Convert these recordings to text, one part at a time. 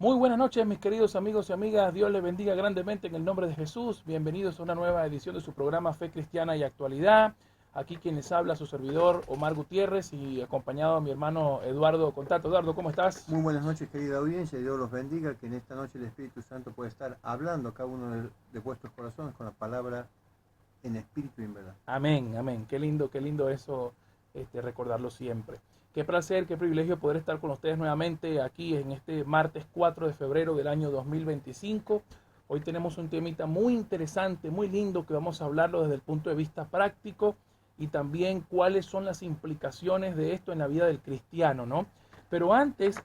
Muy buenas noches, mis queridos amigos y amigas. Dios les bendiga grandemente en el nombre de Jesús. Bienvenidos a una nueva edición de su programa Fe Cristiana y Actualidad. Aquí quien les habla, su servidor Omar Gutiérrez y acompañado a mi hermano Eduardo Contato. Eduardo, ¿cómo estás? Muy buenas noches, querida audiencia, y Dios los bendiga, que en esta noche el Espíritu Santo puede estar hablando a cada uno de vuestros corazones con la palabra en espíritu y en verdad. Amén, amén. Qué lindo eso, recordarlo siempre. Qué placer, qué privilegio poder estar con ustedes nuevamente aquí en este martes 4 de febrero del año 2025. Hoy tenemos un temita muy interesante, muy lindo, que vamos a hablarlo desde el punto de vista práctico y también cuáles son las implicaciones de esto en la vida del cristiano, ¿no? Pero antes,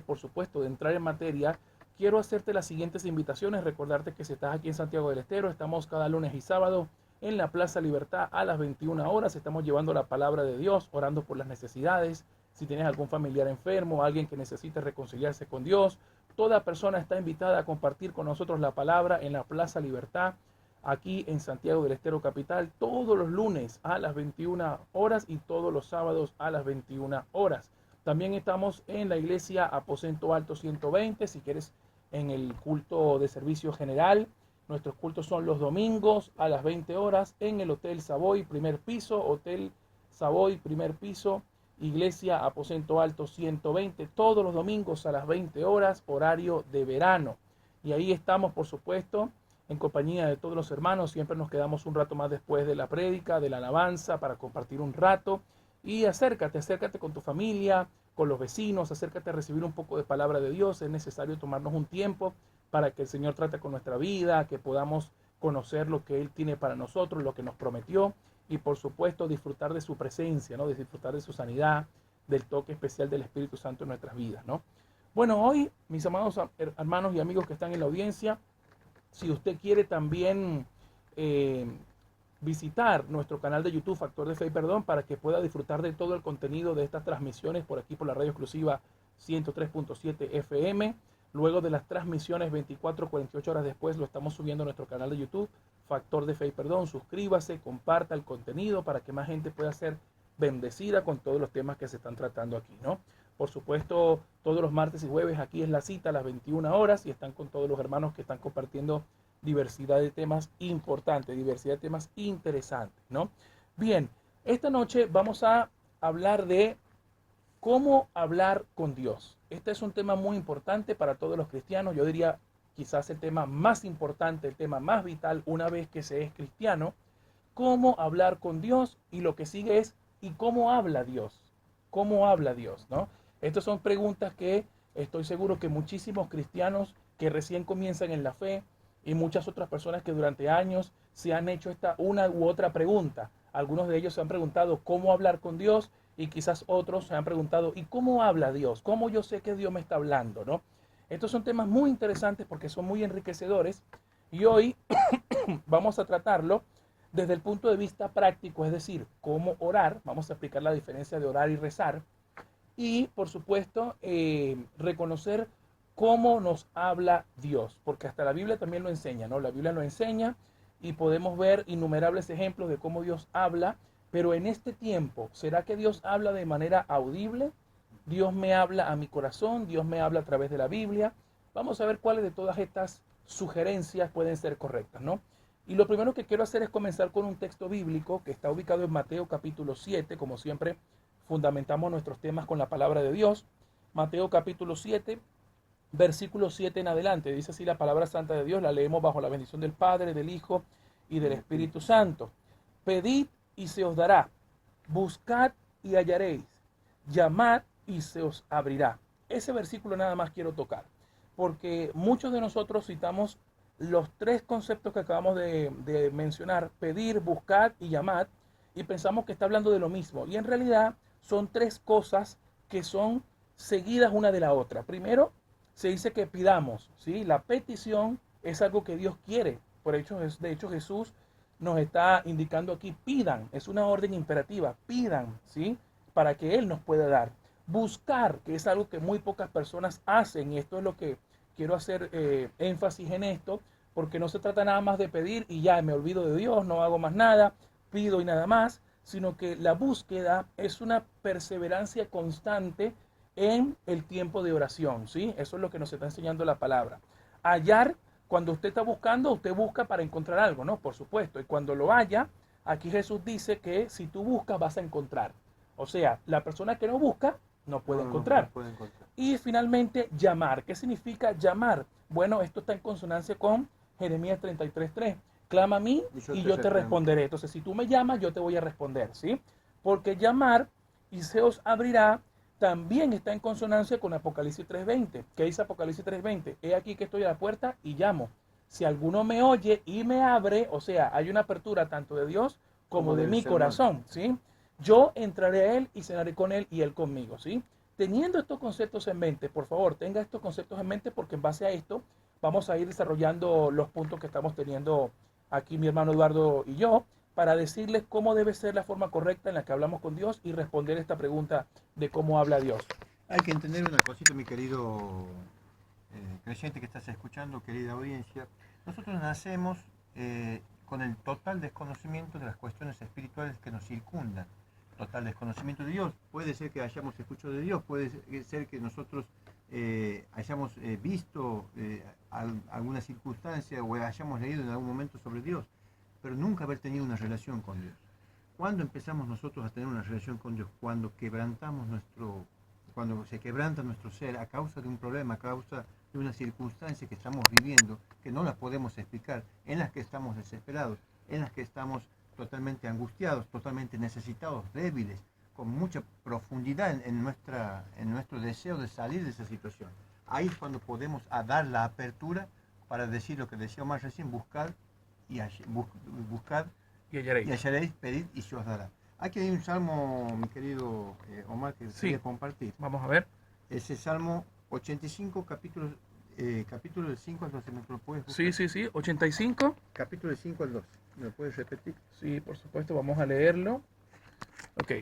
por supuesto, de entrar en materia, quiero hacerte las siguientes invitaciones. Recordarte que si estás aquí en Santiago del Estero, estamos cada lunes y sábado en la Plaza Libertad a las 21 horas. Estamos llevando la palabra de Dios, orando por las necesidades. Si tienes algún familiar enfermo, alguien que necesite reconciliarse con Dios, toda persona está invitada a compartir con nosotros la palabra en la Plaza Libertad, aquí en Santiago del Estero Capital, todos los lunes a las 21 horas y todos los sábados a las 21 horas. También estamos en la iglesia Aposento Alto 120, si quieres, en el culto de servicio general. Nuestros cultos son los domingos a las 20 horas en el Hotel Savoy, primer piso, Hotel Savoy, primer piso, Iglesia Aposento Alto 120, todos los domingos a las 20 horas, horario de verano. Y ahí estamos, por supuesto, en compañía de todos los hermanos. Siempre nos quedamos un rato más después de la prédica, de la alabanza, para compartir un rato. Y acércate con tu familia, con los vecinos, acércate a recibir un poco de palabra de Dios. Es necesario tomarnos un tiempo para que el Señor trate con nuestra vida, que podamos conocer lo que Él tiene para nosotros, lo que nos prometió y por supuesto disfrutar de su presencia, ¿no? De disfrutar de su sanidad, del toque especial del Espíritu Santo en nuestras vidas, ¿no? Bueno, hoy, mis amados hermanos y amigos que están en la audiencia, si usted quiere también eh, visitar nuestro canal de YouTube, Factor de Fe y Perdón, para que pueda disfrutar de todo el contenido de estas transmisiones por aquí por la radio exclusiva 103.7 FM. Luego de las transmisiones 24, 48 horas después lo estamos subiendo a nuestro canal de YouTube, Factor de Fe y Perdón. Suscríbase, comparta el contenido para que más gente pueda ser bendecida con todos los temas que se están tratando aquí, ¿no? Por supuesto, todos los martes y jueves aquí es la cita a las 21 horas y están con todos los hermanos que están compartiendo diversidad de temas importantes, diversidad de temas interesantes, ¿no? Bien, esta noche vamos a hablar de cómo hablar con Dios. Este es un tema muy importante para todos los cristianos. Yo diría quizás el tema más importante, el tema más vital una vez que se es cristiano. Cómo hablar con Dios y lo que sigue es ¿y cómo habla Dios? ¿Cómo habla Dios? ¿No? Estas son preguntas que estoy seguro que muchísimos cristianos que recién comienzan en la fe y muchas otras personas que durante años se han hecho esta una u otra pregunta. Algunos de ellos se han preguntado cómo hablar con Dios y quizás otros se han preguntado ¿y cómo habla Dios? ¿Cómo yo sé que Dios me está hablando? ¿No? Estos son temas muy interesantes porque son muy enriquecedores y hoy vamos a tratarlo desde el punto de vista práctico, es decir, cómo orar. Vamos a explicar la diferencia de orar y rezar y, por supuesto, reconocer cómo nos habla Dios, porque hasta la Biblia también lo enseña, ¿no? La Biblia lo enseña y podemos ver innumerables ejemplos de cómo Dios habla, pero en este tiempo, ¿será que Dios habla de manera audible? Dios me habla a mi corazón, Dios me habla a través de la Biblia. Vamos a ver cuáles de todas estas sugerencias pueden ser correctas, ¿no? Y lo primero que quiero hacer es comenzar con un texto bíblico que está ubicado en Mateo capítulo 7, como siempre fundamentamos nuestros temas con la palabra de Dios. Mateo capítulo 7, versículo 7 en adelante. Dice así la palabra santa de Dios, la leemos bajo la bendición del Padre, del Hijo y del Espíritu Santo. Pedid y se os dará, buscad y hallaréis, llamad y se os abrirá. Ese versículo nada más quiero tocar, porque muchos de nosotros citamos los tres conceptos que acabamos de mencionar, pedir, buscar y llamar, y pensamos que está hablando de lo mismo. Y en realidad son tres cosas que son seguidas una de la otra. Primero, se dice que pidamos, ¿sí? La petición es algo que Dios quiere. De hecho, Jesús nos está indicando aquí, pidan, es una orden imperativa, pidan, ¿sí? Para que Él nos pueda dar. Buscar, que es algo que muy pocas personas hacen, y esto es lo que quiero hacer énfasis en esto, porque no se trata nada más de pedir y ya me olvido de Dios, no hago más nada, pido y nada más, sino que la búsqueda es una perseverancia constante en el tiempo de oración, ¿sí? Eso es lo que nos está enseñando la palabra. Hallar, cuando usted está buscando, usted busca para encontrar algo, ¿no? Por supuesto. Y cuando lo haya, aquí Jesús dice que si tú buscas, vas a encontrar. O sea, la persona que no busca, no puede encontrar. No puede encontrar. Y finalmente, llamar. ¿Qué significa llamar? Bueno, esto está en consonancia con Jeremías 33:3. Clama a mí y yo te responderé. Entonces, si tú me llamas, yo te voy a responder, ¿sí? Porque llamar y se os abrirá también está en consonancia con Apocalipsis 3:20. ¿Qué dice Apocalipsis 3:20? He aquí que estoy a la puerta y llamo. Si alguno me oye y me abre, o sea, hay una apertura tanto de Dios como de mi corazón, ¿sí? Yo entraré a él y cenaré con él y él conmigo, ¿sí? Teniendo estos conceptos en mente, por favor, tenga estos conceptos en mente porque en base a esto vamos a ir desarrollando los puntos que estamos teniendo aquí mi hermano Eduardo y yo para decirles cómo debe ser la forma correcta en la que hablamos con Dios y responder esta pregunta de cómo habla Dios. Hay que entender una cosita, mi querido creyente que estás escuchando, querida audiencia. Nosotros nacemos con el total desconocimiento de las cuestiones espirituales que nos circundan. Total desconocimiento de Dios. Puede ser que hayamos escuchado de Dios, puede ser que nosotros hayamos visto alguna circunstancia o hayamos leído en algún momento sobre Dios, pero nunca haber tenido una relación con Dios. ¿Cuándo empezamos nosotros a tener una relación con Dios? Cuando se quebranta nuestro ser a causa de un problema, a causa de una circunstancia que estamos viviendo, que no la podemos explicar, en las que estamos desesperados, en las que estamos totalmente angustiados, totalmente necesitados, débiles, con mucha profundidad en nuestro deseo de salir de esa situación. Ahí es cuando podemos dar la apertura para decir lo que decía Omar recién, buscar y hallaréis, pedid y se os dará. Aquí hay un salmo, mi querido Omar, que quería compartir. Vamos a ver. Ese salmo 85, capítulo del 5 al 12, ¿me lo puedes buscar? Sí, 85. Capítulo del 5 al 12, ¿me lo puedes repetir? Sí, por supuesto, vamos a leerlo. Ok,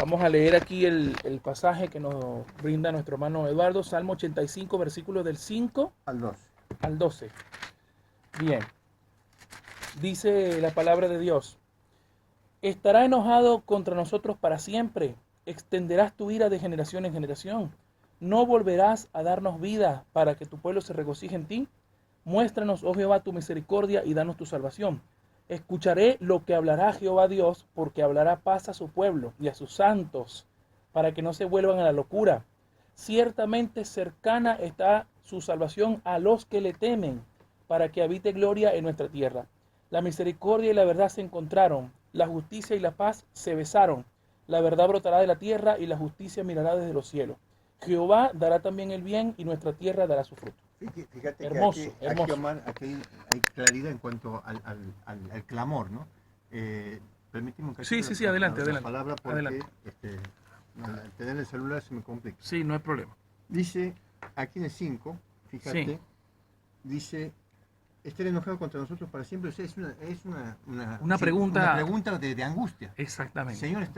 vamos a leer aquí el pasaje que nos brinda nuestro hermano Eduardo, Salmo 85, versículos del 5 al 12. Bien, dice la palabra de Dios: ¿estará enojado contra nosotros para siempre? ¿Extenderás tu ira de generación en generación? ¿No volverás a darnos vida para que tu pueblo se regocije en ti? Muéstranos, oh Jehová, tu misericordia y danos tu salvación. Escucharé lo que hablará Jehová Dios, porque hablará paz a su pueblo y a sus santos, para que no se vuelvan a la locura. Ciertamente cercana está su salvación a los que le temen, para que habite gloria en nuestra tierra. La misericordia y la verdad se encontraron, la justicia y la paz se besaron. La verdad brotará de la tierra y la justicia mirará desde los cielos. Jehová dará también el bien y nuestra tierra dará su fruto. Fíjate hermoso, que hermoso. Aquí, Omar, aquí hay claridad en cuanto al clamor, ¿no? Permíteme un cachito. Sí, adelante. Palabra porque adelante. Tener el celular se me complica. Sí, no hay problema. Dice, aquí en el 5, fíjate, Sí. dice, estar enojado contra nosotros para siempre. O sea, es Una pregunta de angustia. Exactamente. Señor,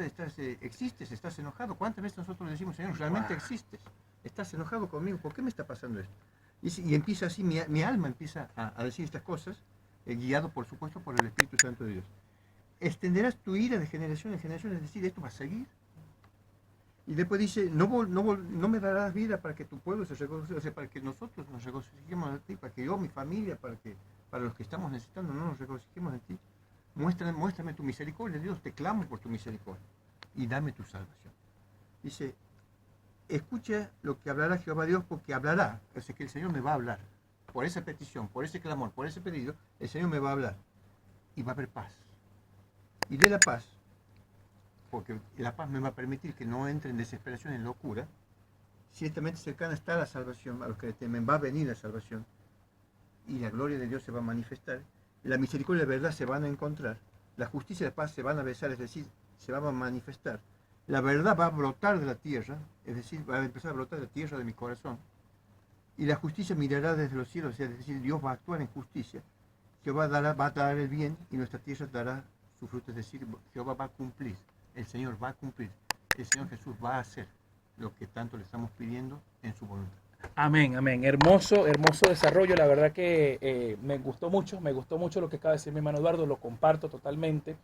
¿existes? ¿Estás enojado? ¿Cuántas veces nosotros le decimos, Señor, realmente existes? ¿Estás enojado conmigo? ¿Por qué me está pasando esto? Y empieza así, mi alma empieza a decir estas cosas, guiado por supuesto por el Espíritu Santo de Dios. Extenderás tu ira de generación en generación, es decir, esto va a seguir. Y después dice, no me darás vida para que tu pueblo se regocije, o sea, para que nosotros nos regocijemos en ti, para que yo, mi familia, para los que estamos necesitando, no nos regocijemos en ti. Muéstrame tu misericordia, Dios, te clamo por tu misericordia y dame tu salvación. Dice, escucha lo que hablará Jehová Dios, porque hablará, o sea que el Señor me va a hablar. Por esa petición, por ese clamor, por ese pedido, el Señor me va a hablar. Y va a haber paz. Y de la paz, porque la paz me va a permitir que no entre en desesperación, en locura, ciertamente cercana está la salvación, a los que le temen va a venir la salvación, y la gloria de Dios se va a manifestar, la misericordia y la verdad se van a encontrar, la justicia y la paz se van a besar, es decir, se van a manifestar, la verdad va a brotar de la tierra, es decir, va a empezar a brotar de la tierra de mi corazón, y la justicia mirará desde los cielos, es decir, Dios va a actuar en justicia, Jehová va a dar el bien, y nuestra tierra dará su fruto, es decir, Jehová va a cumplir. El Señor va a cumplir, el Señor Jesús va a hacer lo que tanto le estamos pidiendo en su voluntad. Amén. Hermoso desarrollo. La verdad que me gustó mucho lo que acaba de decir mi hermano Eduardo, lo comparto totalmente.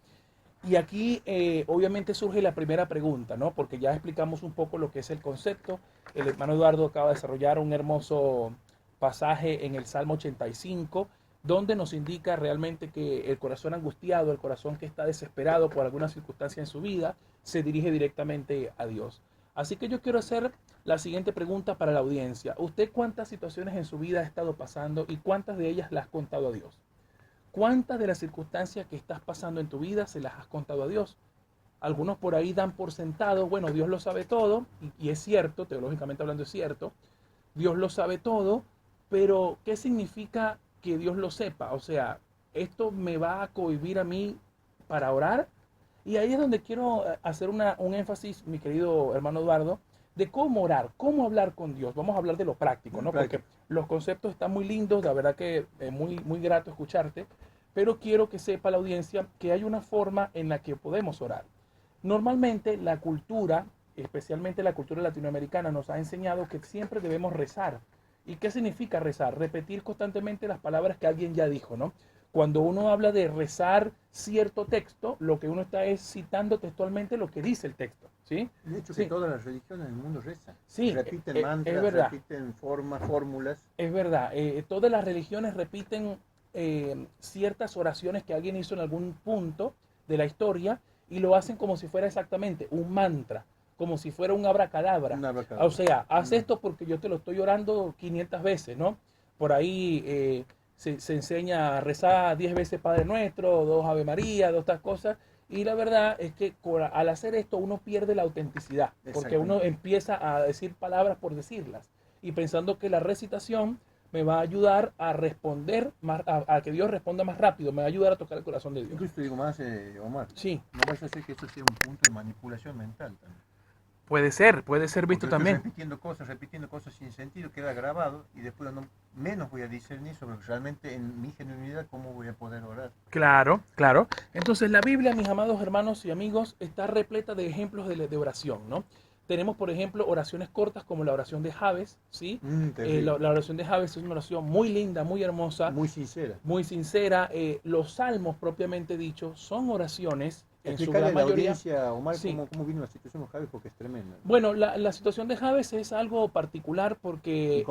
Y aquí obviamente surge la primera pregunta, ¿no? Porque ya explicamos un poco lo que es el concepto. El hermano Eduardo acaba de desarrollar un hermoso pasaje en el Salmo 85, donde nos indica realmente que el corazón angustiado, el corazón que está desesperado por alguna circunstancia en su vida, se dirige directamente a Dios. Así que yo quiero hacer la siguiente pregunta para la audiencia. ¿Usted cuántas situaciones en su vida ha estado pasando y cuántas de ellas las ha contado a Dios? ¿Cuántas de las circunstancias que estás pasando en tu vida se las has contado a Dios? Algunos por ahí dan por sentado, bueno, Dios lo sabe todo, y es cierto, teológicamente hablando es cierto, Dios lo sabe todo, pero ¿qué significa que Dios lo sepa? O sea, ¿esto me va a cohibir a mí para orar? Y ahí es donde quiero hacer un énfasis, mi querido hermano Eduardo, de cómo orar, cómo hablar con Dios. Vamos a hablar de lo práctico, ¿no? Porque los conceptos están muy lindos, la verdad que muy, muy grato escucharte, pero quiero que sepa la audiencia que hay una forma en la que podemos orar. Normalmente la cultura, especialmente la cultura latinoamericana, nos ha enseñado que siempre debemos rezar. ¿Y qué significa rezar? Repetir constantemente las palabras que alguien ya dijo, ¿no? Cuando uno habla de rezar cierto texto, lo que uno está es citando textualmente lo que dice el texto, ¿sí? De hecho, Sí. que todas las religiones del mundo rezan. Sí, Repiten es mantras, verdad. repiten fórmulas. Es verdad, todas las religiones repiten ciertas oraciones que alguien hizo en algún punto de la historia y lo hacen como si fuera exactamente un mantra, como si fuera un abracadabra. Un abracadabra. O sea, haz esto porque yo te lo estoy orando 500 veces, ¿no? Por ahí se enseña a rezar 10 veces Padre Nuestro, 2 Ave María, 2 estas cosas. Y la verdad es que al hacer esto uno pierde la autenticidad, porque uno empieza a decir palabras por decirlas y pensando que la recitación me va a ayudar a responder, más, a que Dios responda más rápido, me va a ayudar a tocar el corazón de Dios. Incluso te digo más, Omar, Sí, no vas a hacer que esto sea un punto de manipulación mental también. puede ser visto Porque también. Estoy repitiendo cosas sin sentido, queda grabado y después menos voy a discernir sobre realmente en mi genuinidad cómo voy a poder orar. Claro, claro. Entonces la Biblia, mis amados hermanos y amigos, está repleta de ejemplos de oración, ¿no? Tenemos, por ejemplo, oraciones cortas como la oración de Jabes, ¿sí? La oración de Jabes es una oración muy linda, muy hermosa. Muy sincera. Muy sincera. Los salmos, propiamente dicho, son oraciones, en su Explicarle gran a la mayoría. audiencia, Omar, Sí. cómo vino la situación con Javi, porque es tremenda. Bueno, la situación de Jabes es algo particular porque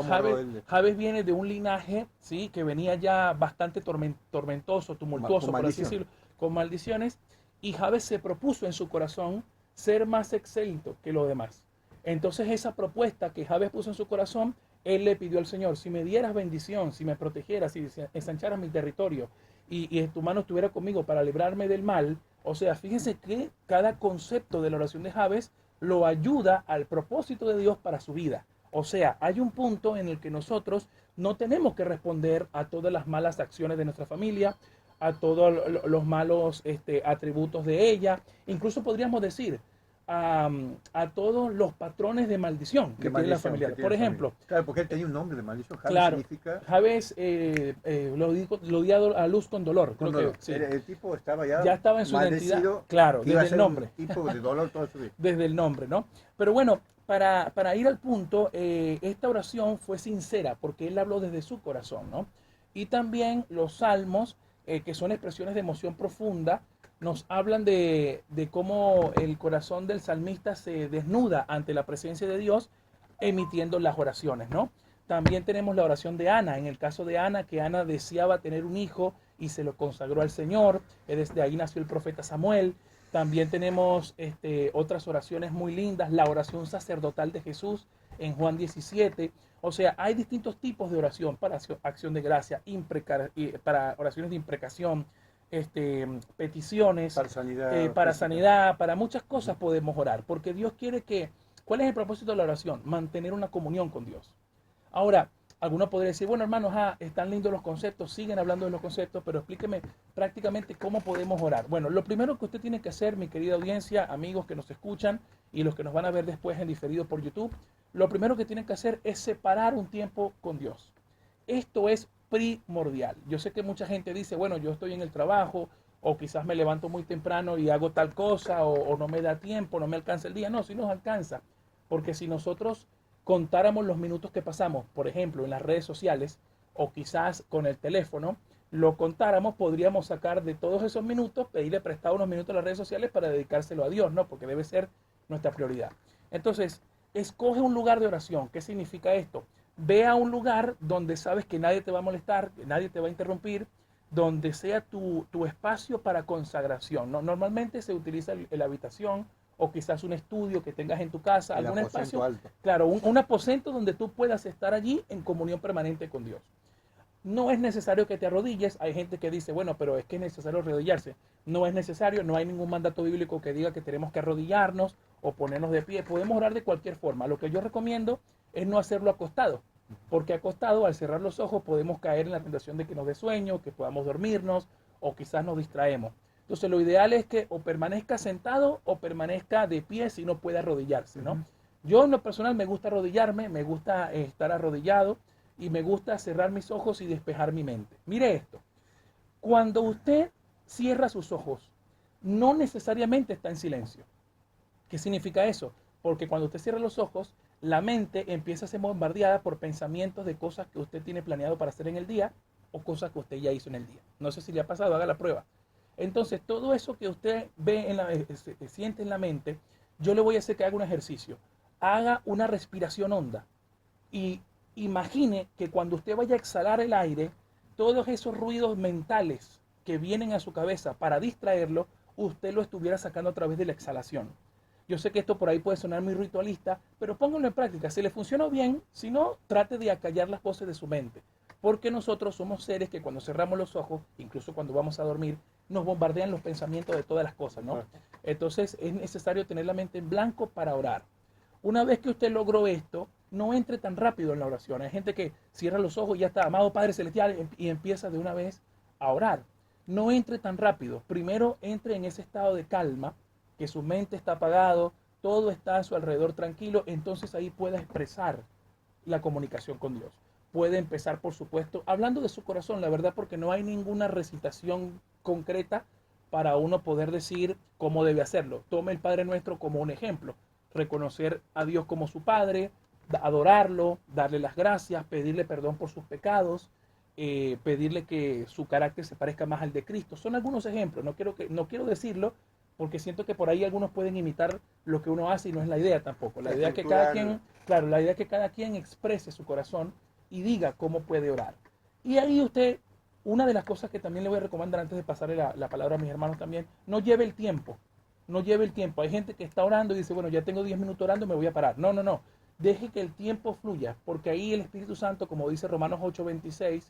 Jabes viene de un linaje, ¿sí? Que venía ya bastante tormentoso, tumultuoso, por así decirlo, con maldiciones, y Jabes se propuso en su corazón ser más excelso que los demás. Entonces esa propuesta que Jabes puso en su corazón, él le pidió al Señor: si me dieras bendición, si me protegieras, si ensancharas mi territorio y tu mano estuviera conmigo para librarme del mal. O sea, fíjense que cada concepto de la oración de Jabes lo ayuda al propósito de Dios para su vida. O sea, hay un punto en el que nosotros no tenemos que responder a todas las malas acciones de nuestra familia, a todos los malos atributos de ella. Incluso podríamos decir a todos los patrones de maldición que tiene la familia. Por ejemplo, claro, porque él tenía un nombre de maldición. Jabes claro, significa... Jabes lo di a luz con dolor. Con creo dolor. Que, sí. El tipo estaba ya estaba en su identidad, claro, desde el nombre. Un tipo de dolor toda su vida. Desde el nombre, ¿no? Pero bueno, para ir al punto, esta oración fue sincera porque él habló desde su corazón, ¿no? Y también los salmos, que son expresiones de emoción profunda, nos hablan de cómo el corazón del salmista se desnuda ante la presencia de Dios emitiendo las oraciones, ¿no? También tenemos la oración de Ana, en el caso de Ana, que Ana deseaba tener un hijo y se lo consagró al Señor, desde ahí nació el profeta Samuel. También tenemos otras oraciones muy lindas, la oración sacerdotal de Jesús en Juan 17. O sea, hay distintos tipos de oración para acción de gracia, para oraciones de imprecación, peticiones, para sanidad, para muchas cosas podemos orar, porque Dios quiere que... ¿Cuál es el propósito de la oración? Mantener una comunión con Dios. Ahora, algunos podrían decir, bueno, hermanos, están lindos los conceptos, siguen hablando de los conceptos, pero explíqueme prácticamente cómo podemos orar. Bueno, lo primero que usted tiene que hacer, mi querida audiencia, amigos que nos escuchan y los que nos van a ver después en diferido por YouTube, lo primero que tienen que hacer es separar un tiempo con Dios. Esto es primordial. Yo sé que mucha gente dice, bueno, yo estoy en el trabajo, o quizás me levanto muy temprano y hago tal cosa, o no me da tiempo, no me alcanza el día. No, sí nos alcanza, porque si nosotros contáramos los minutos que pasamos, por ejemplo, en las redes sociales o quizás con el teléfono, lo contáramos, podríamos sacar de todos esos minutos, pedirle prestado unos minutos a las redes sociales para dedicárselo a Dios, ¿no? Porque debe ser nuestra prioridad. Entonces, escoge un lugar de oración. ¿Qué significa esto? Ve a un lugar donde sabes que nadie te va a molestar, que nadie te va a interrumpir, donde sea tu espacio para consagración, ¿no? Normalmente se utiliza la habitación o quizás un estudio que tengas en tu casa, El algún aposento espacio, alto. claro, un aposento donde tú puedas estar allí en comunión permanente con Dios. No es necesario que te arrodilles. Hay gente que dice, bueno, pero es que es necesario arrodillarse. No es necesario, no hay ningún mandato bíblico que diga que tenemos que arrodillarnos o ponernos de pie. Podemos orar de cualquier forma. Lo que yo recomiendo es no hacerlo acostado, porque acostado, al cerrar los ojos, podemos caer en la tentación de que nos dé sueño, que podamos dormirnos o quizás nos distraemos. Entonces, lo ideal es que o permanezca sentado o permanezca de pie si no puede arrodillarse, ¿no? Yo en lo personal me gusta arrodillarme, me gusta estar arrodillado y me gusta cerrar mis ojos y despejar mi mente. Mire esto, cuando usted cierra sus ojos, no necesariamente está en silencio. ¿Qué significa eso? Porque cuando usted cierra los ojos, la mente empieza a ser bombardeada por pensamientos de cosas que usted tiene planeado para hacer en el día o cosas que usted ya hizo en el día. No sé si le ha pasado, haga la prueba. Entonces, todo eso que usted ve siente en la mente, yo le voy a hacer que haga un ejercicio. Haga una respiración honda y imagine que cuando usted vaya a exhalar el aire, todos esos ruidos mentales que vienen a su cabeza para distraerlo, usted lo estuviera sacando a través de la exhalación. Yo sé que esto por ahí puede sonar muy ritualista, pero pónganlo en práctica. Si le funciona bien, si no, trate de acallar las voces de su mente. Porque nosotros somos seres que cuando cerramos los ojos, incluso cuando vamos a dormir, nos bombardean los pensamientos de todas las cosas, ¿no? Entonces es necesario tener la mente en blanco para orar. Una vez que usted logró esto, no entre tan rápido en la oración. Hay gente que cierra los ojos y ya está, amado Padre Celestial, y empieza de una vez a orar. No entre tan rápido. Primero entre en ese estado de calma, que su mente está apagado, todo está a su alrededor tranquilo, entonces ahí pueda expresar la comunicación con Dios. Puede empezar, por supuesto, hablando de su corazón, la verdad, porque no hay ninguna recitación concreta para uno poder decir cómo debe hacerlo. Tome el Padre Nuestro como un ejemplo. Reconocer a Dios como su Padre, adorarlo, darle las gracias, pedirle perdón por sus pecados, pedirle que su carácter se parezca más al de Cristo. Son algunos ejemplos, no quiero decirlo porque siento que por ahí algunos pueden imitar lo que uno hace y no es la idea tampoco. La idea es que cada quien, claro, la idea es que cada quien exprese su corazón y diga cómo puede orar. Y ahí usted, una de las cosas que también le voy a recomendar antes de pasarle la palabra a mis hermanos también, no lleve el tiempo. No lleve el tiempo. Hay gente que está orando y dice, bueno, ya tengo 10 minutos orando, me voy a parar. No, no, no. Deje que el tiempo fluya, porque ahí el Espíritu Santo, como dice Romanos 8:26,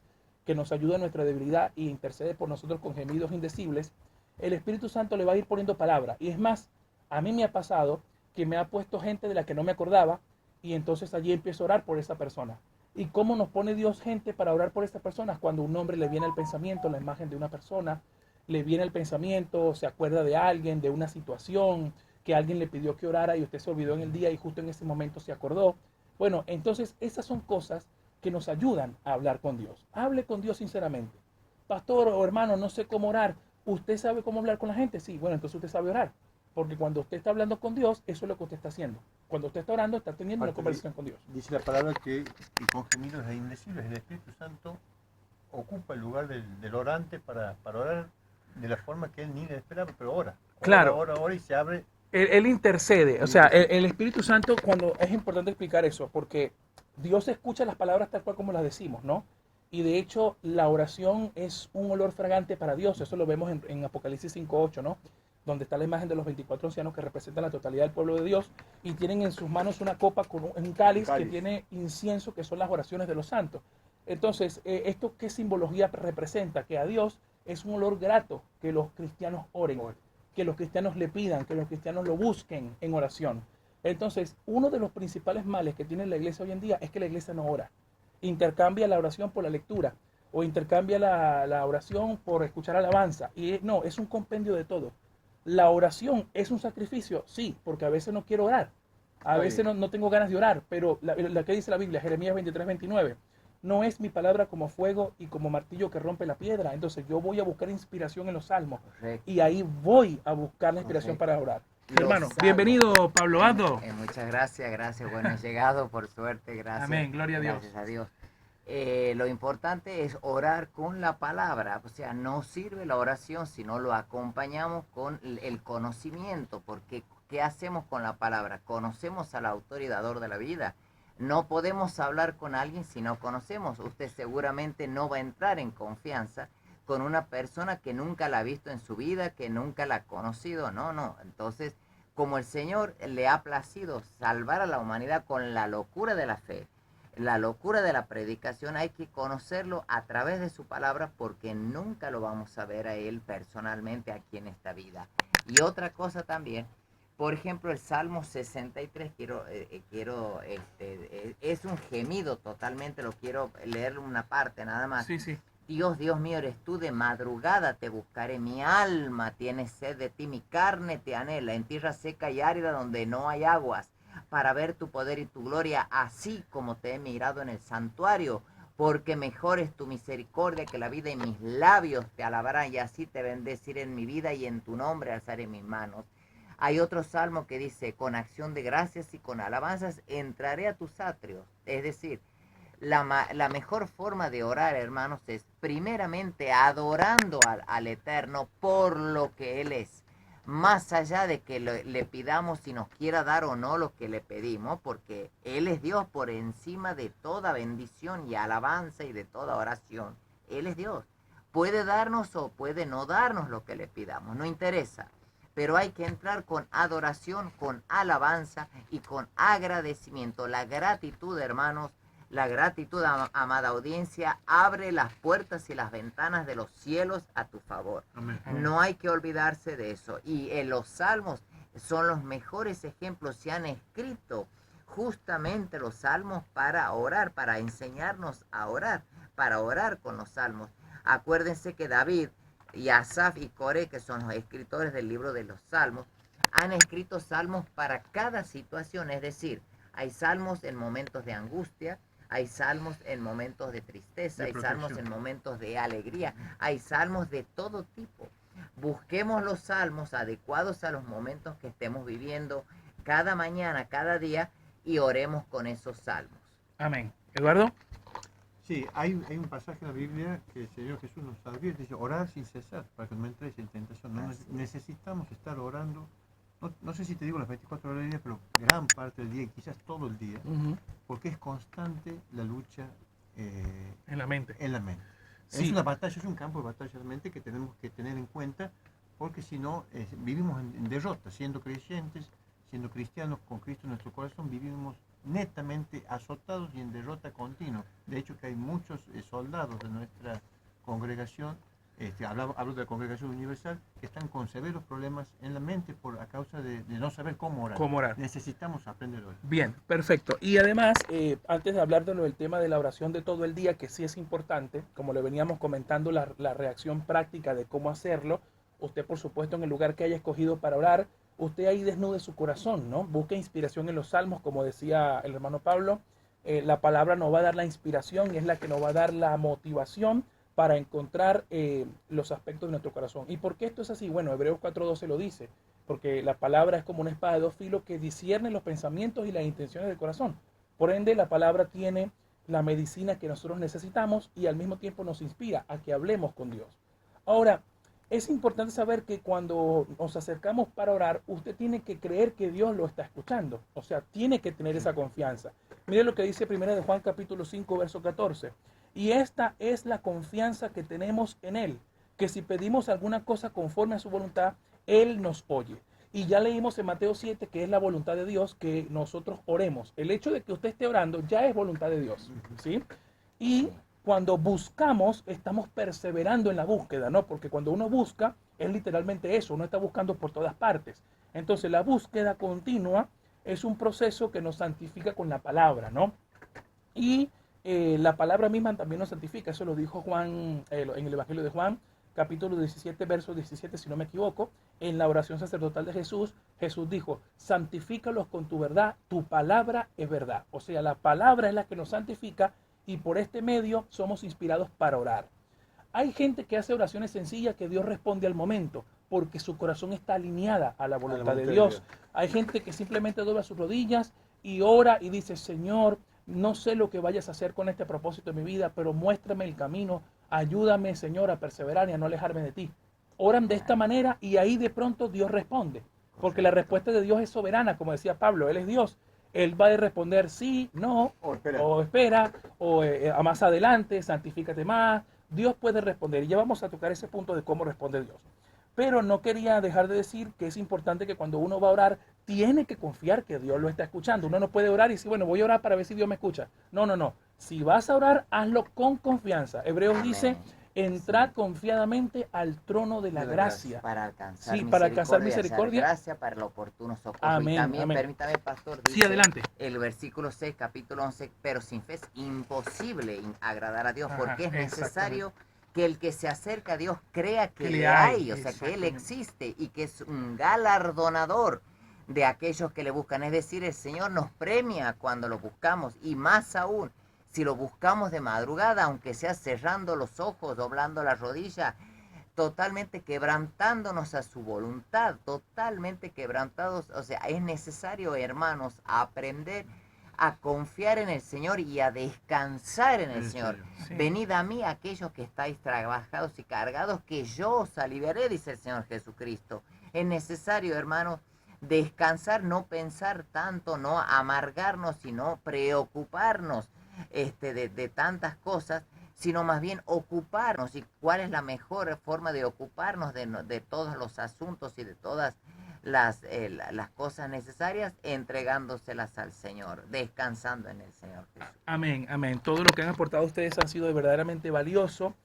que nos ayuda en nuestra debilidad y intercede por nosotros con gemidos indecibles, el Espíritu Santo le va a ir poniendo palabra. Y es más, a mí me ha pasado que me ha puesto gente de la que no me acordaba y entonces allí empiezo a orar por esa persona. ¿Y cómo nos pone Dios gente para orar por estas personas? Cuando un hombre le viene al pensamiento la imagen de una persona, le viene el pensamiento, se acuerda de alguien, de una situación, que alguien le pidió que orara y usted se olvidó en el día y justo en ese momento se acordó. Bueno, entonces esas son cosas que nos ayudan a hablar con Dios. Hable con Dios sinceramente. Pastor o hermano, no sé cómo orar. ¿Usted sabe cómo hablar con la gente? Sí, bueno, entonces usted sabe orar. Porque cuando usted está hablando con Dios, eso es lo que usted está haciendo. Cuando usted está orando, está teniendo una conversación con Dios. Dice la palabra que con gemidos e indecibles el Espíritu Santo ocupa el lugar del orante para orar de la forma que él ni le esperaba, pero ora. Claro. Ora y se abre. Él intercede. O sea, el Espíritu Santo, cuando es importante explicar eso, porque Dios escucha las palabras tal cual como las decimos, ¿no? Y de hecho, la oración es un olor fragante para Dios. Eso lo vemos en Apocalipsis 5:8, ¿no? Donde está la imagen de los 24 ancianos que representan la totalidad del pueblo de Dios y tienen en sus manos una copa con un cáliz que tiene incienso, que son las oraciones de los santos. Entonces, ¿esto qué simbología representa? Que a Dios es un olor grato que los cristianos oren, que los cristianos le pidan, que los cristianos lo busquen en oración. Entonces, uno de los principales males que tiene la iglesia hoy en día es que la iglesia no ora. Intercambia la oración por la lectura o intercambia la oración por escuchar alabanza. Y no, es un compendio de todo. La oración es un sacrificio, sí, porque a veces no quiero orar. A veces no tengo ganas de orar, pero la que dice la Biblia, Jeremías 23:29, no es mi palabra como fuego y como martillo que rompe la piedra. Entonces yo voy a buscar inspiración en los salmos. Correcto. Y ahí voy a buscar la inspiración para orar. Hermano, bienvenido Pablo Aldo. Muchas gracias, bueno, he llegado por suerte, gracias. Amén, gloria a Dios. Gracias a Dios. Lo importante es orar con la palabra, o sea, no sirve la oración si no lo acompañamos con el conocimiento, porque ¿qué hacemos con la palabra? Conocemos al autor y dador de la vida. No podemos hablar con alguien si no conocemos. Usted seguramente no va a entrar en confianza con una persona que nunca la ha visto en su vida, que nunca la ha conocido. No, no. Entonces, como el Señor le ha placido salvar a la humanidad con la locura de la fe, la locura de la predicación, hay que conocerlo a través de su palabra, porque nunca lo vamos a ver a Él personalmente aquí en esta vida. Y otra cosa también, por ejemplo, el Salmo 63, es un gemido totalmente, lo quiero leer una parte nada más. Sí, sí. Dios, Dios mío, eres tú, de madrugada te buscaré, mi alma tiene sed de ti, mi carne te anhela, en tierra seca y árida donde no hay aguas, para ver tu poder y tu gloria, así como te he mirado en el santuario, porque mejor es tu misericordia que la vida, y mis labios te alabarán, y así te bendeciré en mi vida, y en tu nombre alzaré mis manos. Hay otro salmo que dice, con acción de gracias y con alabanzas entraré a tus atrios. Es decir, la mejor forma de orar, hermanos, es primeramente adorando al Eterno por lo que Él es. Más allá de que le pidamos si nos quiera dar o no lo que le pedimos, porque Él es Dios por encima de toda bendición y alabanza y de toda oración. Él es Dios. Puede darnos o puede no darnos lo que le pidamos, no interesa. Pero hay que entrar con adoración, con alabanza y con agradecimiento. La gratitud, hermanos, la gratitud, amada audiencia, abre las puertas y las ventanas de los cielos a tu favor. Amén. No hay que olvidarse de eso. Y en los salmos son los mejores ejemplos. Se han escrito justamente los salmos para orar, para enseñarnos a orar, para orar con los salmos. Acuérdense que David y Asaf y Coré, que son los escritores del libro de los salmos, han escrito salmos para cada situación. Es decir, hay salmos en momentos de angustia, hay salmos en momentos de tristeza, hay salmos en momentos de alegría, hay salmos de todo tipo. Busquemos los salmos adecuados a los momentos que estemos viviendo cada mañana, cada día, y oremos con esos salmos. Amén. Eduardo. Sí, hay un pasaje en la Biblia que el Señor Jesús nos advierte, dice, orar sin cesar para que no entréis en tentación. No, necesitamos estar orando, no sé si te digo las 24 horas del día, pero gran parte del día, quizás todo el día, porque es constante la lucha En la mente. Sí. Es una batalla, es un campo de batalla realmente que tenemos que tener en cuenta, porque si no, vivimos en derrota, siendo creyentes, siendo cristianos con Cristo en nuestro corazón, vivimos netamente azotados y en derrota continua. De hecho, que hay muchos soldados de nuestra congregación, hablo de la congregación universal, que están con severos problemas en la mente a causa de no saber cómo orar. Necesitamos aprender a orar. Bien, perfecto. Y además, antes de hablar del tema de la oración de todo el día, que sí es importante, como le veníamos comentando, la reacción práctica de cómo hacerlo, usted, por supuesto, en el lugar que haya escogido para orar, usted ahí desnude su corazón, ¿no? Busque inspiración en los salmos, como decía el hermano Pablo. La palabra nos va a dar la inspiración y es la que nos va a dar la motivación para encontrar los aspectos de nuestro corazón. ¿Y por qué esto es así? Bueno, Hebreos 4:12 lo dice, porque la palabra es como una espada de dos filos que discierne los pensamientos y las intenciones del corazón. Por ende, la palabra tiene la medicina que nosotros necesitamos y al mismo tiempo nos inspira a que hablemos con Dios. Ahora, es importante saber que cuando nos acercamos para orar, usted tiene que creer que Dios lo está escuchando. O sea, tiene que tener esa confianza. Mire lo que dice 1 de Juan capítulo 5, verso 14. Y esta es la confianza que tenemos en Él, que si pedimos alguna cosa conforme a su voluntad, Él nos oye. Y ya leímos en Mateo 7 que es la voluntad de Dios que nosotros oremos. El hecho de que usted esté orando ya es voluntad de Dios, ¿sí? Y cuando buscamos, estamos perseverando en la búsqueda, ¿no? Porque cuando uno busca, es literalmente eso, uno está buscando por todas partes. Entonces, la búsqueda continua es un proceso que nos santifica con la palabra, ¿no? Y la palabra misma también nos santifica, eso lo dijo Juan en el Evangelio de Juan, capítulo 17, verso 17, si no me equivoco, en la oración sacerdotal de Jesús, Jesús dijo, santifícalos con tu verdad, tu palabra es verdad. O sea, la palabra es la que nos santifica y por este medio somos inspirados para orar. Hay gente que hace oraciones sencillas que Dios responde al momento, porque su corazón está alineada a la voluntad de Dios. Hay gente que simplemente dobla sus rodillas y ora y dice, Señor, no sé lo que vayas a hacer con este propósito en mi vida, pero muéstrame el camino, ayúdame, Señor, a perseverar y a no alejarme de ti. Oran de esta manera y ahí de pronto Dios responde, porque la respuesta de Dios es soberana, como decía Pablo, Él es Dios. Él va a responder sí, no, espera, o a más adelante, santifícate más. Dios puede responder y ya vamos a tocar ese punto de cómo responde Dios. Pero no quería dejar de decir que es importante que cuando uno va a orar, tiene que confiar que Dios lo está escuchando. Uno no puede orar y decir, bueno, voy a orar para ver si Dios me escucha. No, no, no. Si vas a orar, hazlo con confianza. Hebreos Amén. dice, entrad Sí. confiadamente al trono de la gracia. Para alcanzar Sí, para alcanzar misericordia, misericordia. gracia para el oportuno socorro. Amén, Y también, amén. permítame, pastor, Sí, dice adelante. el versículo 6, capítulo 11, pero sin fe es imposible agradar a Dios, Ajá, porque es necesario exactamente. que el que se acerca a Dios crea que Que le le hay, hay, o sea, que Él exactamente. existe y que es un galardonador de aquellos que le buscan. Es decir, el Señor nos premia cuando lo buscamos, y más aún, si lo buscamos de madrugada, aunque sea cerrando los ojos, doblando la rodilla, totalmente quebrantándonos a su voluntad, totalmente quebrantados. O sea, es necesario, hermanos, aprender a confiar en el Señor y a descansar en el Señor. Sí. Venid a mí aquellos que estáis trabajados y cargados, que yo os aliviaré, dice el Señor Jesucristo. Es necesario, hermanos, descansar, no pensar tanto, no amargarnos, sino preocuparnos de tantas cosas, sino más bien ocuparnos. ¿Y cuál es la mejor forma de ocuparnos de todos los asuntos y de todas las cosas necesarias? Entregándoselas al Señor, descansando en el Señor Jesús. Amén, amén. Todo lo que han aportado ustedes ha sido verdaderamente valioso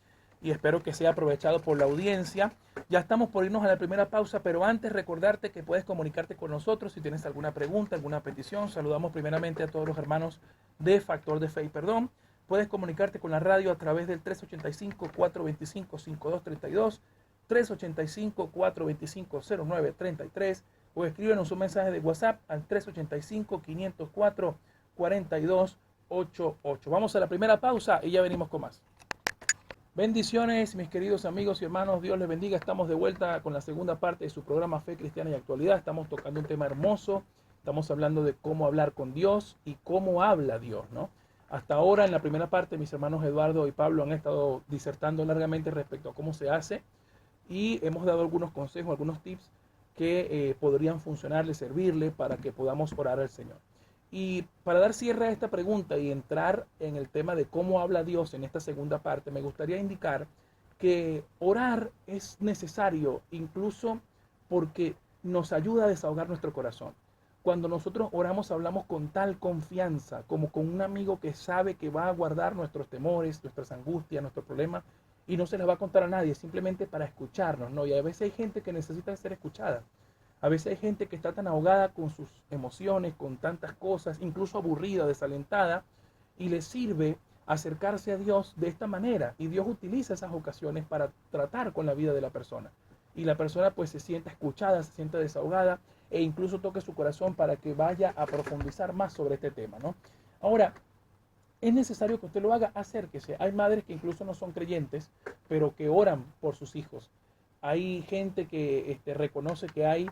y espero que sea aprovechado por la audiencia. Ya estamos por irnos a la primera pausa, pero antes recordarte que puedes comunicarte con nosotros si tienes alguna pregunta, alguna petición. Saludamos primeramente a todos los hermanos de Factor de Fe y Perdón. Puedes comunicarte con la radio a través del 385-425-5232, 385-425-0933 o escríbenos un mensaje de WhatsApp al 385-504-4288. Vamos a la primera pausa y ya venimos con más. Bendiciones, mis queridos amigos y hermanos. Dios les bendiga. Estamos de vuelta con la segunda parte de su programa Fe Cristiana y Actualidad. Estamos tocando un tema hermoso. Estamos hablando de cómo hablar con Dios y cómo habla Dios, ¿no? Hasta ahora, en la primera parte, mis hermanos Eduardo y Pablo han estado disertando largamente respecto a cómo se hace y hemos dado algunos consejos, algunos tips que podrían funcionarle, servirle para que podamos orar al Señor. Y para dar cierre a esta pregunta y entrar en el tema de cómo habla Dios en esta segunda parte, me gustaría indicar que orar es necesario incluso porque nos ayuda a desahogar nuestro corazón. Cuando nosotros oramos hablamos con tal confianza, como con un amigo que sabe que va a guardar nuestros temores, nuestras angustias, nuestros problemas y no se les va a contar a nadie, simplemente para escucharnos, ¿no? Y a veces hay gente que necesita ser escuchada. A veces hay gente que está tan ahogada con sus emociones, con tantas cosas, incluso aburrida, desalentada, y le sirve acercarse a Dios de esta manera. Y Dios utiliza esas ocasiones para tratar con la vida de la persona. Y la persona pues se sienta escuchada, se sienta desahogada e incluso toque su corazón para que vaya a profundizar más sobre este tema, ¿no? Ahora, es necesario que usted lo haga, acérquese. Hay madres que incluso no son creyentes, pero que oran por sus hijos. Hay gente que reconoce que hay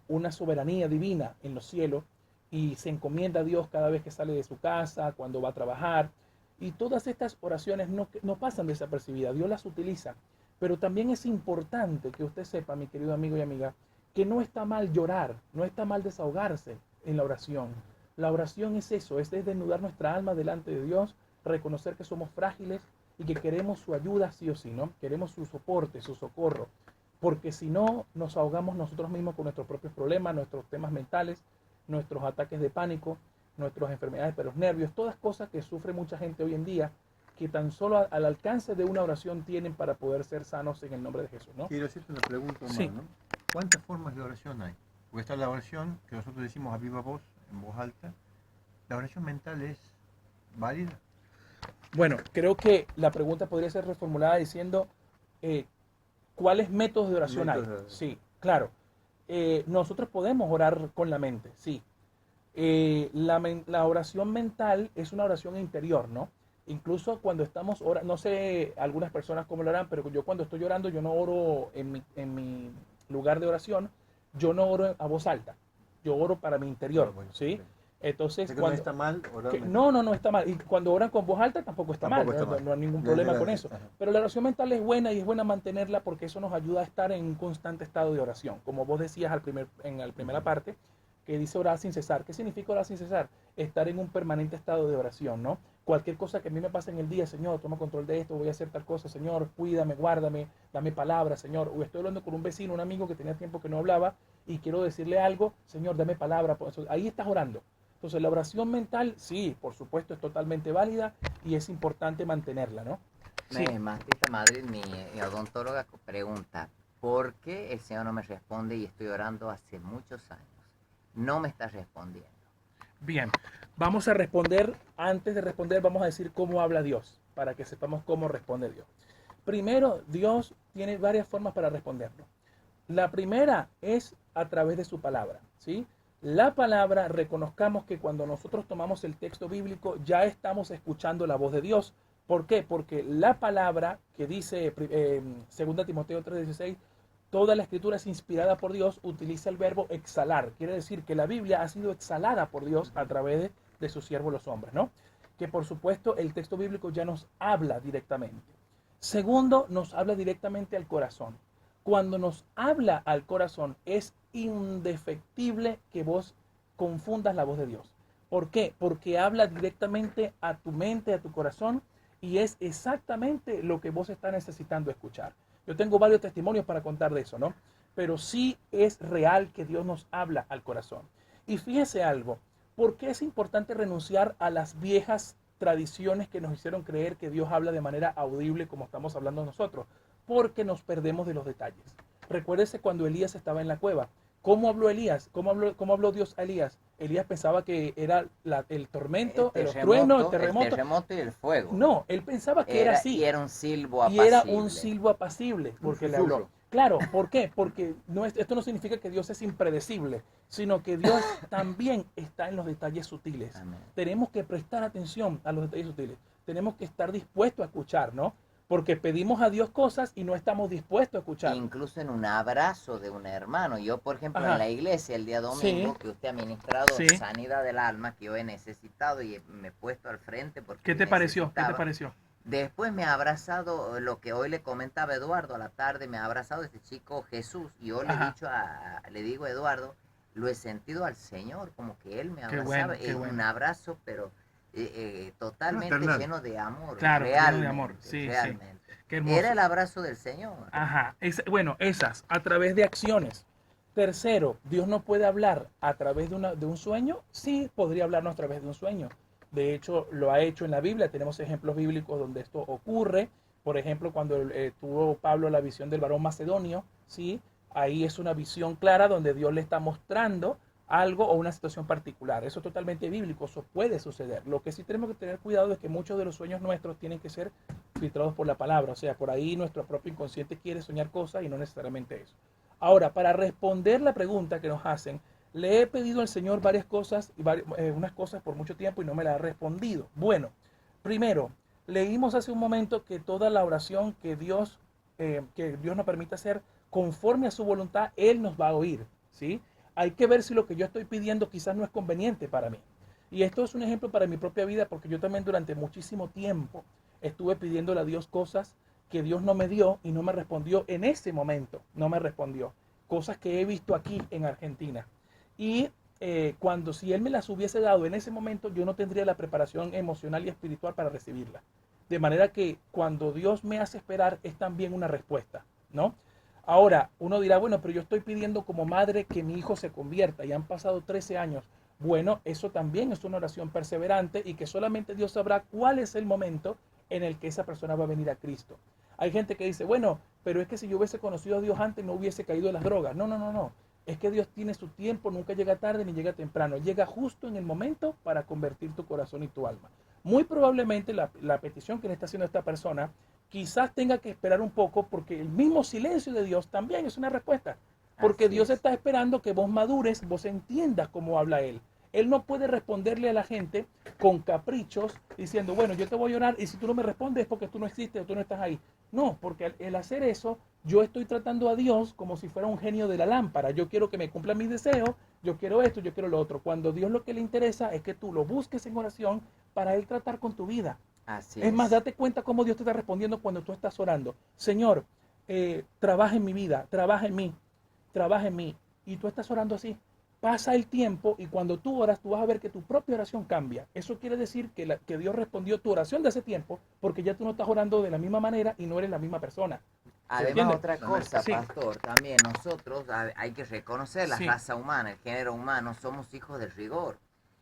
una soberanía divina en los cielos y se encomienda a Dios cada vez que sale de su casa, cuando va a trabajar. Y todas estas oraciones no pasan desapercibidas, Dios las utiliza. Pero también es importante que usted sepa, mi querido amigo y amiga, que no está mal llorar, no está mal desahogarse en la oración. La oración es eso, es desnudar nuestra alma delante de Dios, reconocer que somos frágiles y que queremos su ayuda sí o sí, ¿no? Queremos su soporte, su socorro, porque si no nos ahogamos nosotros mismos con nuestros propios problemas, nuestros temas mentales, nuestros ataques de pánico, nuestras enfermedades de los nervios, todas cosas que sufre mucha gente hoy en día, que tan solo al alcance de una oración tienen para poder ser sanos en el nombre de Jesús, ¿no? Quiero hacerte una pregunta más, Sí. ¿no? ¿Cuántas formas de oración hay? Porque está la oración que nosotros decimos a viva voz, en voz alta. ¿La oración mental es válida? Bueno, creo que la pregunta podría ser reformulada diciendo ¿cuáles métodos de oración hay? Sí, claro. Nosotros podemos orar con la mente, sí. La oración mental es una oración interior, ¿no? Incluso cuando estamos orando, no sé algunas personas cómo lo harán, pero yo cuando estoy orando, yo no oro en mi lugar de oración, yo no oro a voz alta, yo oro para mi interior, ¿sí? Entonces, Es que no está mal orar mental. no está mal. Y cuando oran con voz alta tampoco está Tampoco mal. está No, mal. no hay ningún Desde problema la- con eso. ajá. Pero la oración mental es buena y es buena mantenerla porque eso nos ayuda a estar en un constante estado de oración. Como vos decías en la primera parte, que dice orar sin cesar. ¿Qué significa orar sin cesar? Estar en un permanente estado de oración, ¿no? Cualquier cosa que a mí me pase en el día, Señor, toma control de esto, voy a hacer tal cosa, Señor, cuídame, guárdame, dame palabra, Señor. O estoy hablando con un vecino, un amigo que tenía tiempo que no hablaba y quiero decirle algo, Señor, dame palabra. Ahí estás orando. Entonces, la oración mental, sí, por supuesto, es totalmente válida y es importante mantenerla, ¿no? Sí. Mastita Madrid, mi odontóloga pregunta, ¿por qué el Señor no me responde y estoy orando hace muchos años? No me está respondiendo. Bien, vamos a responder, antes de responder, vamos a decir cómo habla Dios, para que sepamos cómo responde Dios. Primero, Dios tiene varias formas para respondernos. La primera es a través de su palabra, ¿sí? La palabra, reconozcamos que cuando nosotros tomamos el texto bíblico ya estamos escuchando la voz de Dios. ¿Por qué? Porque la palabra que dice 2 Timoteo 3:16, toda la escritura es inspirada por Dios, utiliza el verbo exhalar. Quiere decir que la Biblia ha sido exhalada por Dios a través de sus siervos los hombres, ¿no? Que por supuesto el texto bíblico ya nos habla directamente. Segundo, nos habla directamente al corazón. Cuando nos habla al corazón, es indefectible que vos confundas la voz de Dios. ¿Por qué? Porque habla directamente a tu mente, a tu corazón, y es exactamente lo que vos estás necesitando escuchar. Yo tengo varios testimonios para contar de eso, ¿no? Pero sí es real que Dios nos habla al corazón. Y fíjese algo, ¿por qué es importante renunciar a las viejas tradiciones que nos hicieron creer que Dios habla de manera audible como estamos hablando nosotros? Porque nos perdemos de los detalles. Recuérdese cuando Elías estaba en la cueva. ¿Cómo habló Elías? ¿Cómo habló Dios a Elías? Elías pensaba que era el tormento, los truenos, el terremoto. El terremoto y el fuego. No, él pensaba que era así. Y era un silbo Y apacible. era un silbo apacible porque le habló. susurro. Claro, ¿por qué? Porque esto no significa que Dios es impredecible, sino que Dios también está en los detalles sutiles. Amén. Tenemos que prestar atención a los detalles sutiles. Tenemos que estar dispuestos a escuchar, ¿no? Porque pedimos a Dios cosas y no estamos dispuestos a escuchar. Incluso en un abrazo de un hermano. Yo, por ejemplo, Ajá. en la iglesia el día domingo, Sí. que usted ha ministrado Sí. sanidad del alma, que yo he necesitado y me he puesto al frente porque ¿Qué te pareció? ¿Qué te necesitaba. pareció? Después me ha abrazado, lo que hoy le comentaba Eduardo a la tarde, me ha abrazado este chico Jesús. Y yo Ajá. le digo a Eduardo, lo he sentido al Señor, como que Él me Qué abrazaba. bueno, qué bueno. Un abrazo, pero totalmente Fraternal. lleno de amor. Claro, lleno de realmente, amor. Sí, sí. realmente. Qué hermoso. Era el abrazo del Señor. Ajá, bueno, esas, a través de acciones. Tercero, Dios no puede hablar a través de un sueño. Sí, podría hablarnos a través de un sueño. De hecho, lo ha hecho en la Biblia. Tenemos ejemplos bíblicos donde esto ocurre. Por ejemplo, cuando tuvo Pablo la visión del varón macedonio, ¿sí? Ahí es una visión clara donde Dios le está mostrando algo o una situación particular. Eso es totalmente bíblico, eso puede suceder. Lo que sí tenemos que tener cuidado es que muchos de los sueños nuestros tienen que ser filtrados por la palabra. O sea, por ahí nuestro propio inconsciente quiere soñar cosas y no necesariamente eso. Ahora, para responder la pregunta que nos hacen, le he pedido al Señor varias cosas, unas cosas por mucho tiempo y no me la ha respondido. Bueno, primero, leímos hace un momento que toda la oración que Dios nos permite hacer conforme a su voluntad, Él nos va a oír, ¿sí? Hay que ver si lo que yo estoy pidiendo quizás no es conveniente para mí. Y esto es un ejemplo para mi propia vida porque yo también durante muchísimo tiempo estuve pidiéndole a Dios cosas que Dios no me dio y no me respondió en ese momento, no me respondió. Cosas que he visto aquí en Argentina. Y si Él me las hubiese dado en ese momento, yo no tendría la preparación emocional y espiritual para recibirla. De manera que cuando Dios me hace esperar es también una respuesta, ¿no? Ahora, uno dirá, bueno, pero yo estoy pidiendo como madre que mi hijo se convierta y han pasado 13 años. Bueno, eso también es una oración perseverante y que solamente Dios sabrá cuál es el momento en el que esa persona va a venir a Cristo. Hay gente que dice, bueno, pero es que si yo hubiese conocido a Dios antes no hubiese caído en las drogas. No. Es que Dios tiene su tiempo, nunca llega tarde ni llega temprano. Llega justo en el momento para convertir tu corazón y tu alma. Muy probablemente la petición que le está haciendo esta persona quizás tenga que esperar un poco porque el mismo silencio de Dios también es una respuesta. Porque Así Dios es. está esperando que vos madures, vos entiendas cómo habla Él. Él no puede responderle a la gente con caprichos diciendo, bueno, yo te voy a orar y si tú no me respondes es porque tú no existes o tú no estás ahí. No, porque el hacer eso, yo estoy tratando a Dios como si fuera un genio de la lámpara. Yo quiero que me cumpla mis deseos yo quiero esto, yo quiero lo otro. Cuando Dios lo que le interesa es que tú lo busques en oración para Él tratar con tu vida. Así Es más, es. date cuenta cómo Dios te está respondiendo cuando tú estás orando. Señor, trabaja en mi vida, trabaja en mí, trabaja en mí. Y tú estás orando así. Pasa el tiempo y cuando tú oras, tú vas a ver que tu propia oración cambia. Eso quiere decir que Dios respondió tu oración de ese tiempo porque ya tú no estás orando de la misma manera y no eres la misma persona. ¿Se Además, entiende? otra cosa, Sí, pastor, también nosotros hay que reconocer la sí. raza humana, el género humano, somos hijos del rigor.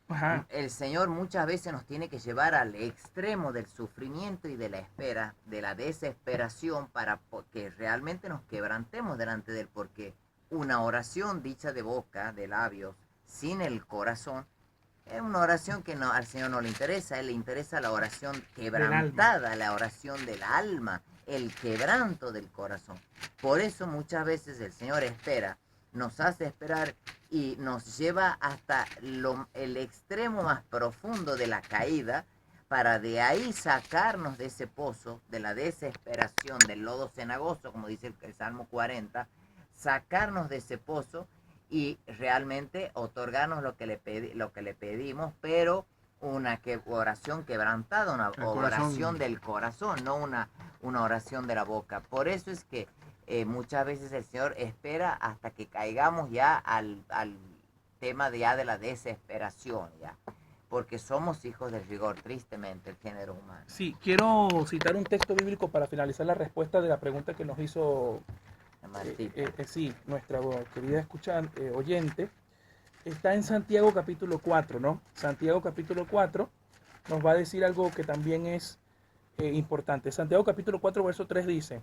Ajá. El Señor muchas veces nos tiene que llevar al extremo del sufrimiento y de la espera, de la desesperación, para que realmente nos quebrantemos delante de Él, porque una oración dicha de boca, de labios, sin el corazón, es una oración que no, al Señor no le interesa. A Él le interesa la oración Del alma. quebrantada, la oración del alma, el quebranto del corazón. Por eso muchas veces el Señor espera, nos hace esperar y nos lleva hasta el extremo más profundo de la caída, para de ahí sacarnos de ese pozo, de la desesperación, del lodo cenagoso, como dice el Salmo 40, sacarnos de ese pozo y realmente otorgarnos lo que le pedimos, pero una oración quebrantada, una oración del corazón, no una oración de la boca. Por eso es que muchas veces el Señor espera hasta que caigamos ya al tema de la desesperación, ya, porque somos hijos del rigor, tristemente, el género humano. Sí, quiero citar un texto bíblico para finalizar la respuesta de la pregunta que nos hizo Martita. sí, nuestra querida oyente. Está en Santiago capítulo 4, ¿no? Santiago capítulo 4 nos va a decir algo que también es importante. Santiago capítulo 4, verso 3 dice,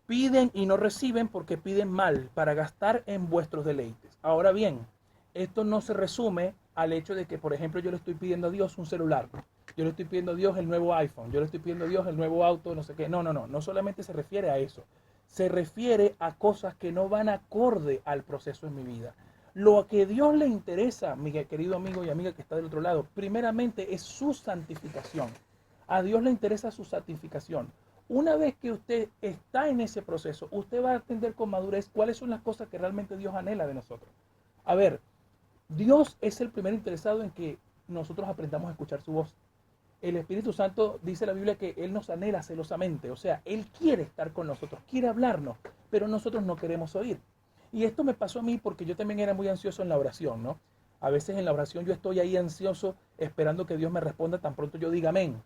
piden y no reciben porque piden mal para gastar en vuestros deleites. Ahora bien, esto no se resume al hecho de que, por ejemplo, yo le estoy pidiendo a Dios un celular, yo le estoy pidiendo a Dios el nuevo iPhone, yo le estoy pidiendo a Dios el nuevo auto, no sé qué. No, no, no, no solamente se refiere a eso. Se refiere a cosas que no van acorde al proceso en mi vida. Lo que a Dios le interesa, mi querido amigo y amiga que está del otro lado, primeramente es su santificación. A Dios le interesa su santificación. Una vez que usted está en ese proceso, usted va a entender con madurez cuáles son las cosas que realmente Dios anhela de nosotros. A ver, Dios es el primer interesado en que nosotros aprendamos a escuchar su voz. El Espíritu Santo dice la Biblia que Él nos anhela celosamente, o sea, Él quiere estar con nosotros, quiere hablarnos, pero nosotros no queremos oír. Y esto me pasó a mí porque yo también era muy ansioso en la oración, ¿no? A veces en la oración yo estoy ahí ansioso esperando que Dios me responda tan pronto yo diga amén.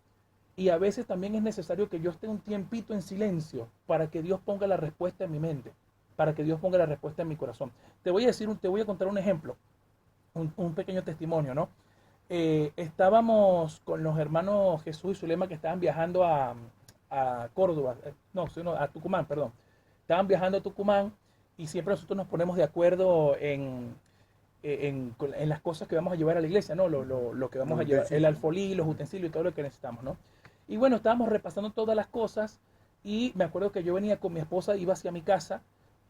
Y a veces también es necesario que yo esté un tiempito en silencio para que Dios ponga la respuesta en mi mente, para que Dios ponga la respuesta en mi corazón. Te voy a contar un ejemplo, un pequeño testimonio, ¿no? Estábamos con los hermanos Jesús y Zulema que estaban viajando a Córdoba, a Tucumán, perdón. Estaban viajando a Tucumán y siempre nosotros nos ponemos de acuerdo en las cosas que vamos a llevar a la iglesia, ¿no? Lo que vamos a llevar, el alfolí, los utensilios y todo lo que necesitamos, ¿no? Y bueno, estábamos repasando todas las cosas y me acuerdo que yo venía con mi esposa, iba hacia mi casa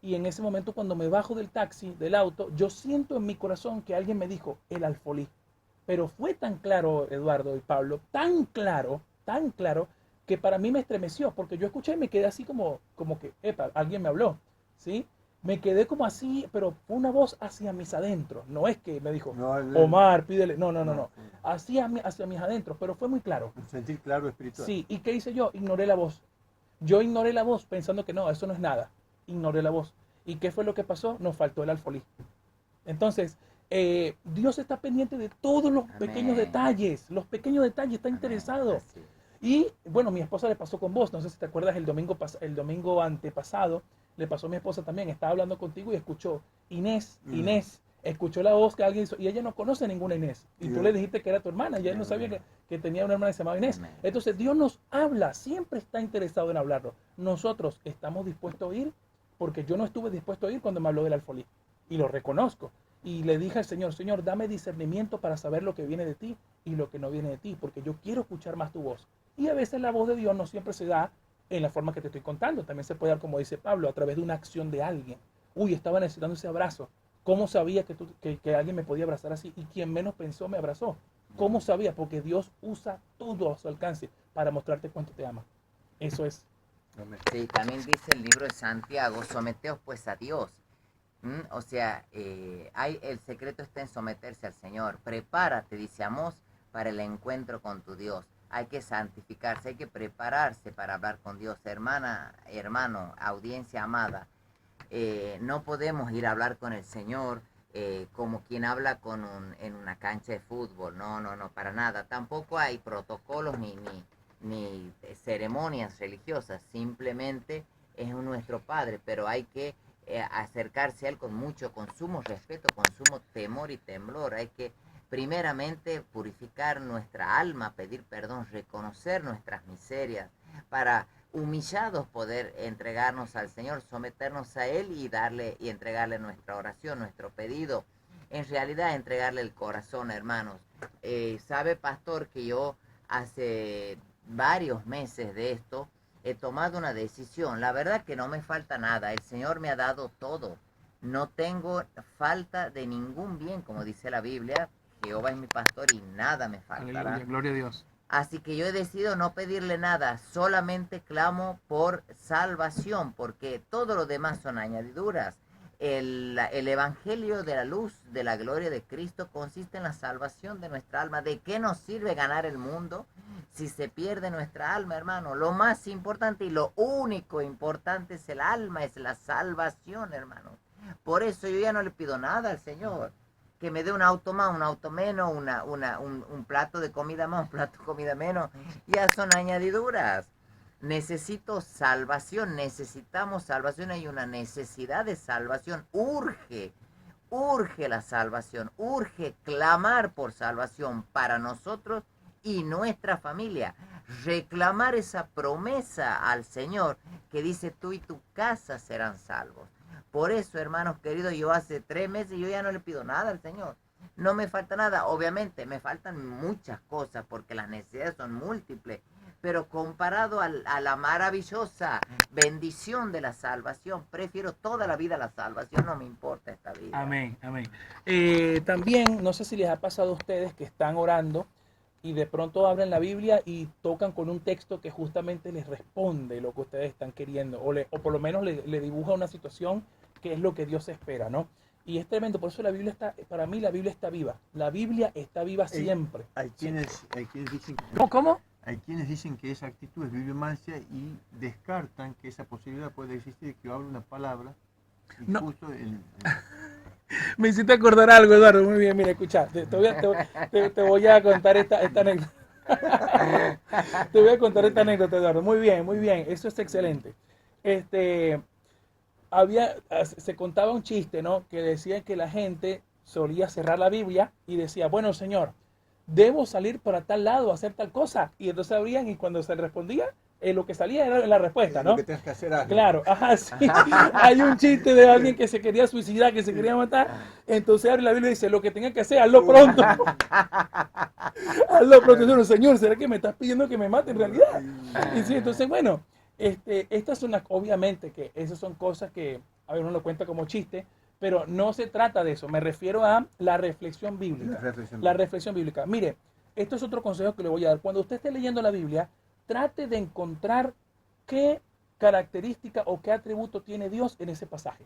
y en ese momento cuando me bajo del taxi, del auto, yo siento en mi corazón que alguien me dijo el alfolí. Pero fue tan claro, Eduardo y Pablo, tan claro, que para mí me estremeció, porque yo escuché y me quedé así como que, epa, alguien me habló, ¿sí? Me quedé como así, pero fue una voz hacia mis adentros, no es que me dijo, No, Omar, pídele, no, hacia mis adentros, pero fue muy claro. sentir claro espiritual. Sí, ¿y qué hice yo? Ignoré la voz. Yo ignoré la voz pensando que no, eso no es nada. Ignoré la voz. ¿Y qué fue lo que pasó? Nos faltó el alfolí. Entonces, Dios está pendiente de todos los pequeños detalles. Los pequeños detalles, está interesado. Así. Y bueno, mi esposa le pasó con vos. No sé si te acuerdas, el domingo antepasado le pasó a mi esposa también. Estaba hablando contigo y escuchó Inés, escuchó la voz que alguien hizo. Y ella no conoce ninguna Inés. Y tú le dijiste que era tu hermana. Y ella no sabía que tenía una hermana que se llamaba Inés. Entonces, Dios nos habla, siempre está interesado en hablarlo. Nosotros estamos dispuestos a oír, porque yo no estuve dispuesto a oír cuando me habló del alfolí. Y lo reconozco. Y le dije al Señor, Señor, dame discernimiento para saber lo que viene de ti y lo que no viene de ti, porque yo quiero escuchar más tu voz. Y a veces la voz de Dios no siempre se da en la forma que te estoy contando. También se puede dar, como dice Pablo, a través de una acción de alguien. Uy, estaba necesitando ese abrazo. ¿Cómo sabía que alguien me podía abrazar así? Y quien menos pensó me abrazó. ¿Cómo sabía? Porque Dios usa todo a su alcance para mostrarte cuánto te ama. Eso es. Sí, también dice el libro de Santiago, someteos pues a Dios. O sea, el secreto está en someterse al Señor. Prepárate, dice Amós, para el encuentro con tu Dios. Hay que santificarse, hay que prepararse para hablar con Dios. Hermana, hermano, audiencia amada, no podemos ir a hablar con el Señor como quien habla en una cancha de fútbol. No, no, no, para nada. Tampoco hay protocolos ni ceremonias religiosas. Simplemente es nuestro Padre, pero hay que acercarse a Él con sumo respeto, con sumo temor y temblor. Hay que primeramente purificar nuestra alma, pedir perdón, reconocer nuestras miserias, para humillados poder entregarnos al Señor, someternos a Él y entregarle nuestra oración, nuestro pedido. En realidad entregarle el corazón, hermanos. Sabe, pastor, que yo hace varios meses de esto he tomado una decisión. La verdad que no me falta nada. El Señor me ha dado todo. No tengo falta de ningún bien, como dice la Biblia. Jehová es mi pastor y nada me faltará. Aleluya, gloria a Dios. Así que yo he decidido no pedirle nada, solamente clamo por salvación, porque todo lo demás son añadiduras. El evangelio de la luz, de la gloria de Cristo, consiste en la salvación de nuestra alma. ¿De qué nos sirve ganar el mundo si se pierde nuestra alma, hermano? Lo más importante y lo único importante es el alma, es la salvación, hermano. Por eso yo ya no le pido nada al Señor. Que me dé un auto más, un auto menos, un plato de comida más, un plato de comida menos, ya son añadiduras. Necesito salvación, necesitamos salvación, hay una necesidad de salvación, urge la salvación, urge clamar por salvación para nosotros y nuestra familia, reclamar esa promesa al Señor que dice tú y tu casa serán salvos. Por eso, hermanos queridos, yo hace 3 meses yo ya no le pido nada al Señor. No me falta nada. Obviamente me faltan muchas cosas porque las necesidades son múltiples. Pero comparado a la maravillosa bendición de la salvación, prefiero toda la vida la salvación. No me importa esta vida. Amén, amén. También, no sé si les ha pasado a ustedes que están orando y de pronto abren la Biblia y tocan con un texto que justamente les responde lo que ustedes están queriendo, o por lo menos le dibuja una situación que es lo que Dios espera, ¿no? Y es tremendo, por eso la Biblia está, para mí la Biblia está viva. La Biblia está viva siempre. Hay quienes dicen ¿Cómo? Hay quienes dicen que esa actitud es bibliomancia y descartan que esa posibilidad puede existir, que yo hable una palabra y No. justo Me hiciste acordar algo, Eduardo. Muy bien, mira, escucha, te voy a contar esta anécdota. Te voy a contar esta anécdota, Eduardo. Muy bien, eso es excelente. Se contaba un chiste, ¿no? Que decía que la gente solía cerrar la Biblia y decía, bueno, Señor, debo salir para tal lado a hacer tal cosa. Y entonces abrían y cuando se respondía, lo que salía era la respuesta, ¿no? Lo que tienes que hacer. Claro, ajá, sí. Hay un chiste de alguien que se quería suicidar, que se quería matar. Entonces abre la Biblia y dice, lo que tenga que hacer, hazlo pronto. Hazlo pronto. Entonces, Señor, ¿será que me estás pidiendo que me mate en realidad? Y sí, entonces, bueno, estas son obviamente que esas son cosas que, a ver, uno lo cuenta como chiste, pero no se trata de eso. Me refiero a la reflexión bíblica. La reflexión bíblica. Mire, esto es otro consejo que le voy a dar. Cuando usted esté leyendo la Biblia, trate de encontrar qué característica o qué atributo tiene Dios en ese pasaje.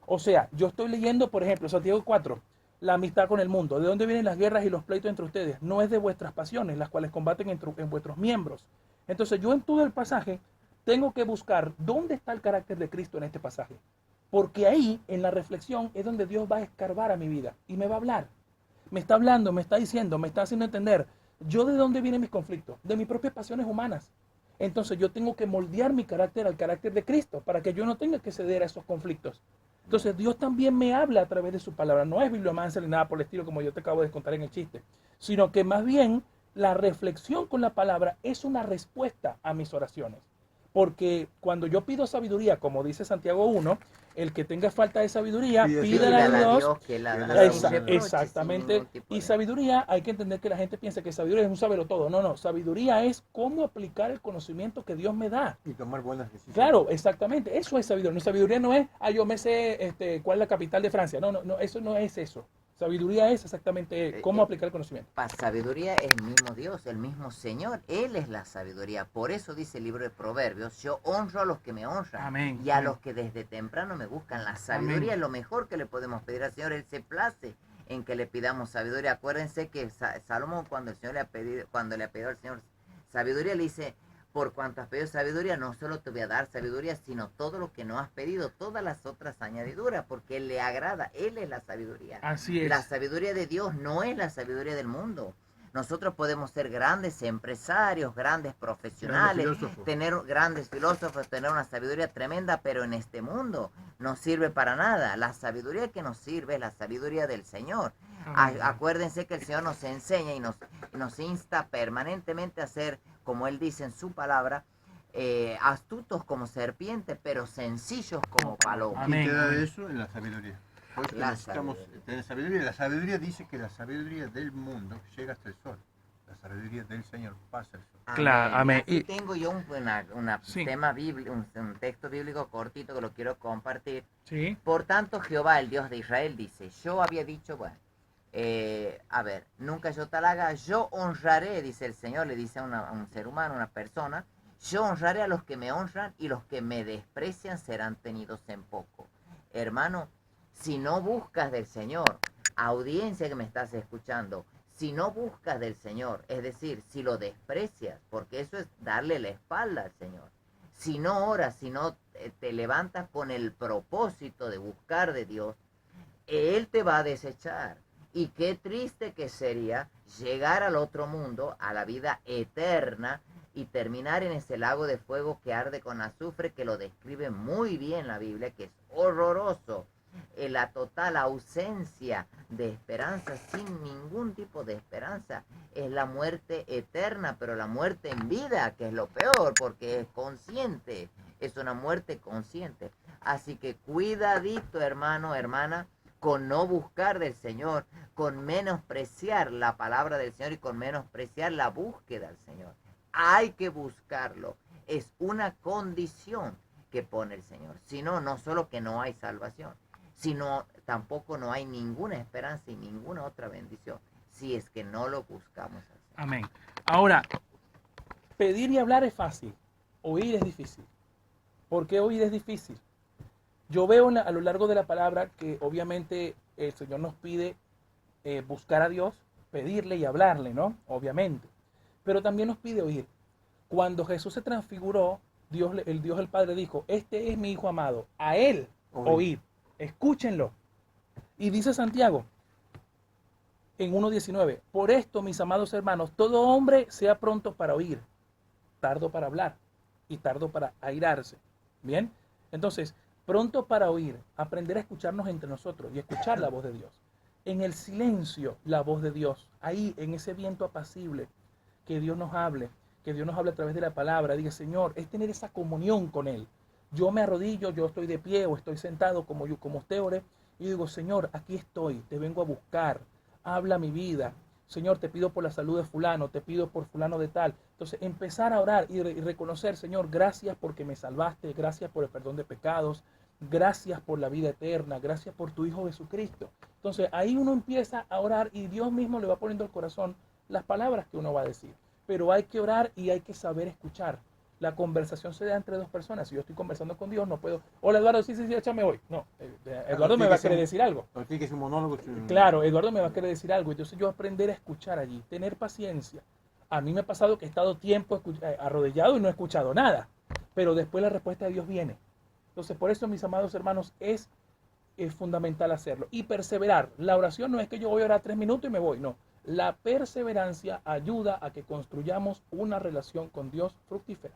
O sea, yo estoy leyendo, por ejemplo, Santiago 4, la amistad con el mundo. ¿De dónde vienen las guerras y los pleitos entre ustedes? No es de vuestras pasiones, las cuales combaten en vuestros miembros. Entonces yo en todo el pasaje tengo que buscar dónde está el carácter de Cristo en este pasaje. Porque ahí, en la reflexión, es donde Dios va a escarbar a mi vida y me va a hablar. Me está hablando, me está diciendo, me está haciendo entender. ¿Yo de dónde vienen mis conflictos? De mis propias pasiones humanas. Entonces yo tengo que moldear mi carácter al carácter de Cristo para que yo no tenga que ceder a esos conflictos. Entonces Dios también me habla a través de su palabra. No es bibliomancia ni nada por el estilo como yo te acabo de contar en el chiste, sino que más bien la reflexión con la palabra es una respuesta a mis oraciones. Porque cuando yo pido sabiduría, como dice Santiago 1, el que tenga falta de sabiduría, pídala a Dios. Que la da sin reproche, Exactamente. sin ningún tipo Y de- sabiduría, hay que entender que la gente piensa que sabiduría es un saberlo todo. No, no. Sabiduría es cómo aplicar el conocimiento que Dios me da. Y tomar buenas decisiones. Claro, exactamente. Eso es sabiduría. No, sabiduría no es, yo me sé cuál es la capital de Francia. No, eso no es eso. Sabiduría es exactamente cómo aplicar el conocimiento. Sabiduría es el mismo Dios, el mismo Señor. Él es la sabiduría. Por eso dice el libro de Proverbios, yo honro a los que me honran. Amén, y a amén. los que desde temprano me buscan. La sabiduría es lo mejor que le podemos pedir al Señor. Él se place en que le pidamos sabiduría. Acuérdense que Salomón, cuando el Señor le ha pedido, cuando le ha pedido al Señor sabiduría, le dice, por cuanto has pedido sabiduría, no solo te voy a dar sabiduría, sino todo lo que no has pedido, todas las otras añadiduras, porque Él le agrada. Él es la sabiduría. Así es. La sabiduría de Dios no es la sabiduría del mundo. Nosotros podemos ser grandes empresarios, grandes profesionales, tener grandes filósofos, tener una sabiduría tremenda, pero en este mundo no sirve para nada. La sabiduría que nos sirve es la sabiduría del Señor. Acuérdense que el Señor nos enseña y nos insta permanentemente a ser, como Él dice en su palabra, astutos como serpientes, pero sencillos como palomas. Amén. ¿Quién te da eso? En la sabiduría. Por eso La necesitamos tener sabiduría. La sabiduría dice que la sabiduría del mundo llega hasta el sol. La sabiduría del Señor pasa el sol. Claro, amén. Y tengo yo un Sí. tema bíblico, un texto bíblico cortito que lo quiero compartir. Sí. Por tanto, Jehová, el Dios de Israel, dice, yo había dicho, bueno, a ver, nunca yo tal haga, yo honraré, dice el Señor, le dice a un ser humano, una persona, yo honraré a los que me honran y los que me desprecian serán tenidos en poco. Hermano, si no buscas del Señor, audiencia que me estás escuchando, si no buscas del Señor, es decir, si lo desprecias, porque eso es darle la espalda al Señor, si no oras, si no te levantas con el propósito de buscar de Dios, Él te va a desechar. Y qué triste que sería llegar al otro mundo, a la vida eterna, y terminar en ese lago de fuego que arde con azufre, que lo describe muy bien la Biblia, que es horroroso. La total ausencia de esperanza, sin ningún tipo de esperanza, es la muerte eterna, pero la muerte en vida, que es lo peor, porque es consciente, es una muerte consciente. Así que cuidadito, hermano, hermana, con no buscar del Señor, con menospreciar la palabra del Señor y con menospreciar la búsqueda del Señor. Hay que buscarlo, es una condición que pone el Señor. Si no, no solo que no hay salvación, sino tampoco no hay ninguna esperanza y ninguna otra bendición si es que no lo buscamos. Amén. Ahora, pedir y hablar es fácil, oír es difícil. ¿Por qué oír es difícil? Yo veo a lo largo de la palabra que obviamente el Señor nos pide buscar a Dios, pedirle y hablarle, ¿no? Obviamente. Pero también nos pide oír. Cuando Jesús se transfiguró, el Dios el Padre dijo, este es mi Hijo amado, a Él oír. Escúchenlo. Y dice Santiago en 1:19, por esto, mis amados hermanos, todo hombre sea pronto para oír, tardo para hablar y tardo para airarse. ¿Bien? Entonces, pronto para oír, aprender a escucharnos entre nosotros y escuchar la voz de Dios. En el silencio, la voz de Dios. Ahí, en ese viento apacible, que Dios nos hable a través de la palabra. Diga, Señor, es tener esa comunión con Él. Yo me arrodillo, yo estoy de pie o estoy sentado como usted ore, y digo, Señor, aquí estoy, te vengo a buscar, habla mi vida. Señor, te pido por la salud de fulano, te pido por fulano de tal. Entonces, empezar a orar y reconocer, Señor, gracias porque me salvaste, gracias por el perdón de pecados, gracias por la vida eterna, gracias por tu Hijo Jesucristo. Entonces, ahí uno empieza a orar y Dios mismo le va poniendo al corazón las palabras que uno va a decir. Pero hay que orar y hay que saber escuchar. La conversación se da entre dos personas. Si yo estoy conversando con Dios, no puedo. Hola, Eduardo, sí, échame hoy. No, Eduardo me va a querer decir algo. Tiene que ser un monólogo. Claro, Eduardo me va a querer decir algo. Entonces yo aprender a escuchar allí, tener paciencia. A mí me ha pasado que he estado tiempo arrodillado y no he escuchado nada. Pero después la respuesta de Dios viene. Entonces, por eso, mis amados hermanos, es fundamental hacerlo. Y perseverar. La oración no es que yo voy a orar 3 minutos y me voy. No. La perseverancia ayuda a que construyamos una relación con Dios fructífera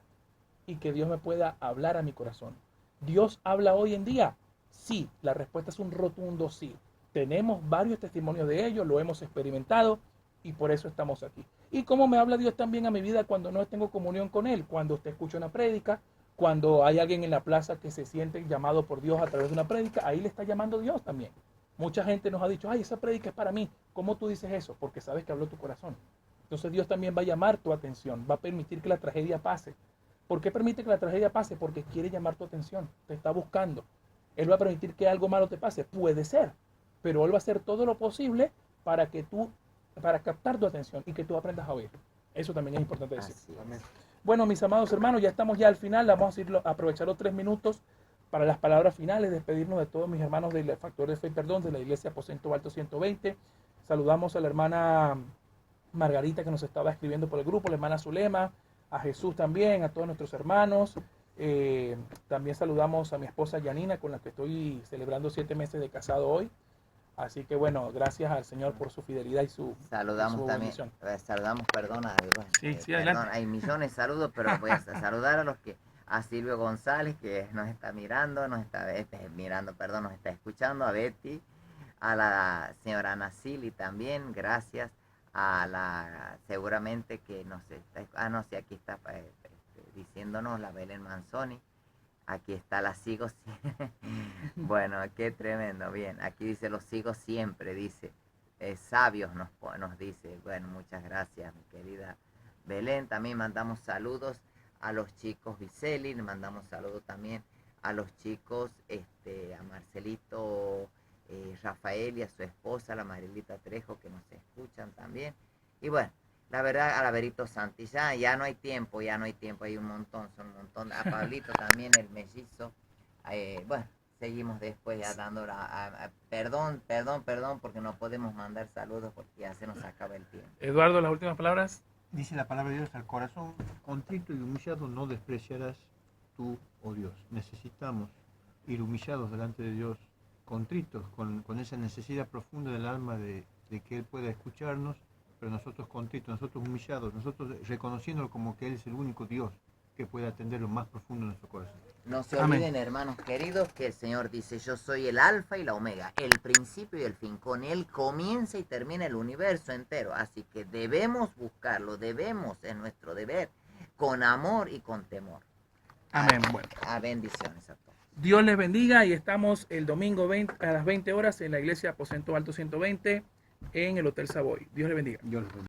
y que Dios me pueda hablar a mi corazón. ¿Dios habla hoy en día? Sí, la respuesta es un rotundo sí. Tenemos varios testimonios de ello, lo hemos experimentado y por eso estamos aquí. ¿Y cómo me habla Dios también a mi vida cuando no tengo comunión con Él? Cuando usted escucha una prédica, cuando hay alguien en la plaza que se siente llamado por Dios a través de una prédica, ahí le está llamando Dios también. Mucha gente nos ha dicho, ay, esa prédica es para mí. ¿Cómo tú dices eso? Porque sabes que habló tu corazón. Entonces Dios también va a llamar tu atención, va a permitir que la tragedia pase. ¿Por qué permite que la tragedia pase? Porque quiere llamar tu atención, te está buscando. Él va a permitir que algo malo te pase, puede ser, pero Él va a hacer todo lo posible para captar tu atención y que tú aprendas a oír. Eso también es importante decir. Así es. Amén. Bueno, mis amados hermanos, ya estamos ya al final. Vamos a aprovechar los 3 minutos para las palabras finales, despedirnos de todos mis hermanos del Factor de Fe y Perdón, de la Iglesia Aposento Alto 120. Saludamos a la hermana Margarita que nos estaba escribiendo por el grupo, la hermana Zulema, a Jesús también, a todos nuestros hermanos. También saludamos a mi esposa Yanina, con la que estoy celebrando 7 meses de casado hoy. Así que bueno, gracias al Señor por su fidelidad y su Saludamos también, bendición. saludamos, perdona, Sí, sí, perdón, adelante. hay millones de saludos, pero voy a saludar a Silvio González, que nos está mirando, nos está escuchando, a Betty, a la señora Nacili también, gracias, seguramente que nos está, no sé, aquí está diciéndonos la Belén Manzoni. Aquí está, la sigo. Bueno, qué tremendo. Bien, aquí dice, los sigo siempre, dice. Sabios nos dice. Bueno, muchas gracias, mi querida Belén. También mandamos saludos a los chicos Viceli, le mandamos saludos también a los chicos, a Marcelito Rafael y a su esposa, la Marilita Trejo, que nos escuchan también. Y bueno, la verdad, a la Verito Santi, ya no hay tiempo, hay un montón, son un montón. A Pablito también, el mellizo. Bueno, seguimos después ya dando perdón, porque no podemos mandar saludos porque ya se nos acaba el tiempo. Eduardo, las últimas palabras. Dice la palabra de Dios, al corazón contrito y humillado no despreciarás tú, oh Dios. Necesitamos ir humillados delante de Dios, contritos, con esa necesidad profunda del alma de que Él pueda escucharnos, pero nosotros contritos, nosotros humillados, nosotros reconociéndolo como que Él es el único Dios que puede atender lo más profundo de nuestro corazón. No se Amén. olviden, hermanos queridos, que el Señor dice, yo soy el alfa y la omega, el principio y el fin. Con Él comienza y termina el universo entero. Así que debemos buscarlo, es nuestro deber, con amor y con temor. Amén. Bueno, Bendiciones a todos. Dios les bendiga y estamos el domingo a las 20 horas en la Iglesia Aposento Alto 120 en el Hotel Savoy. Dios les bendiga. Dios les bendiga.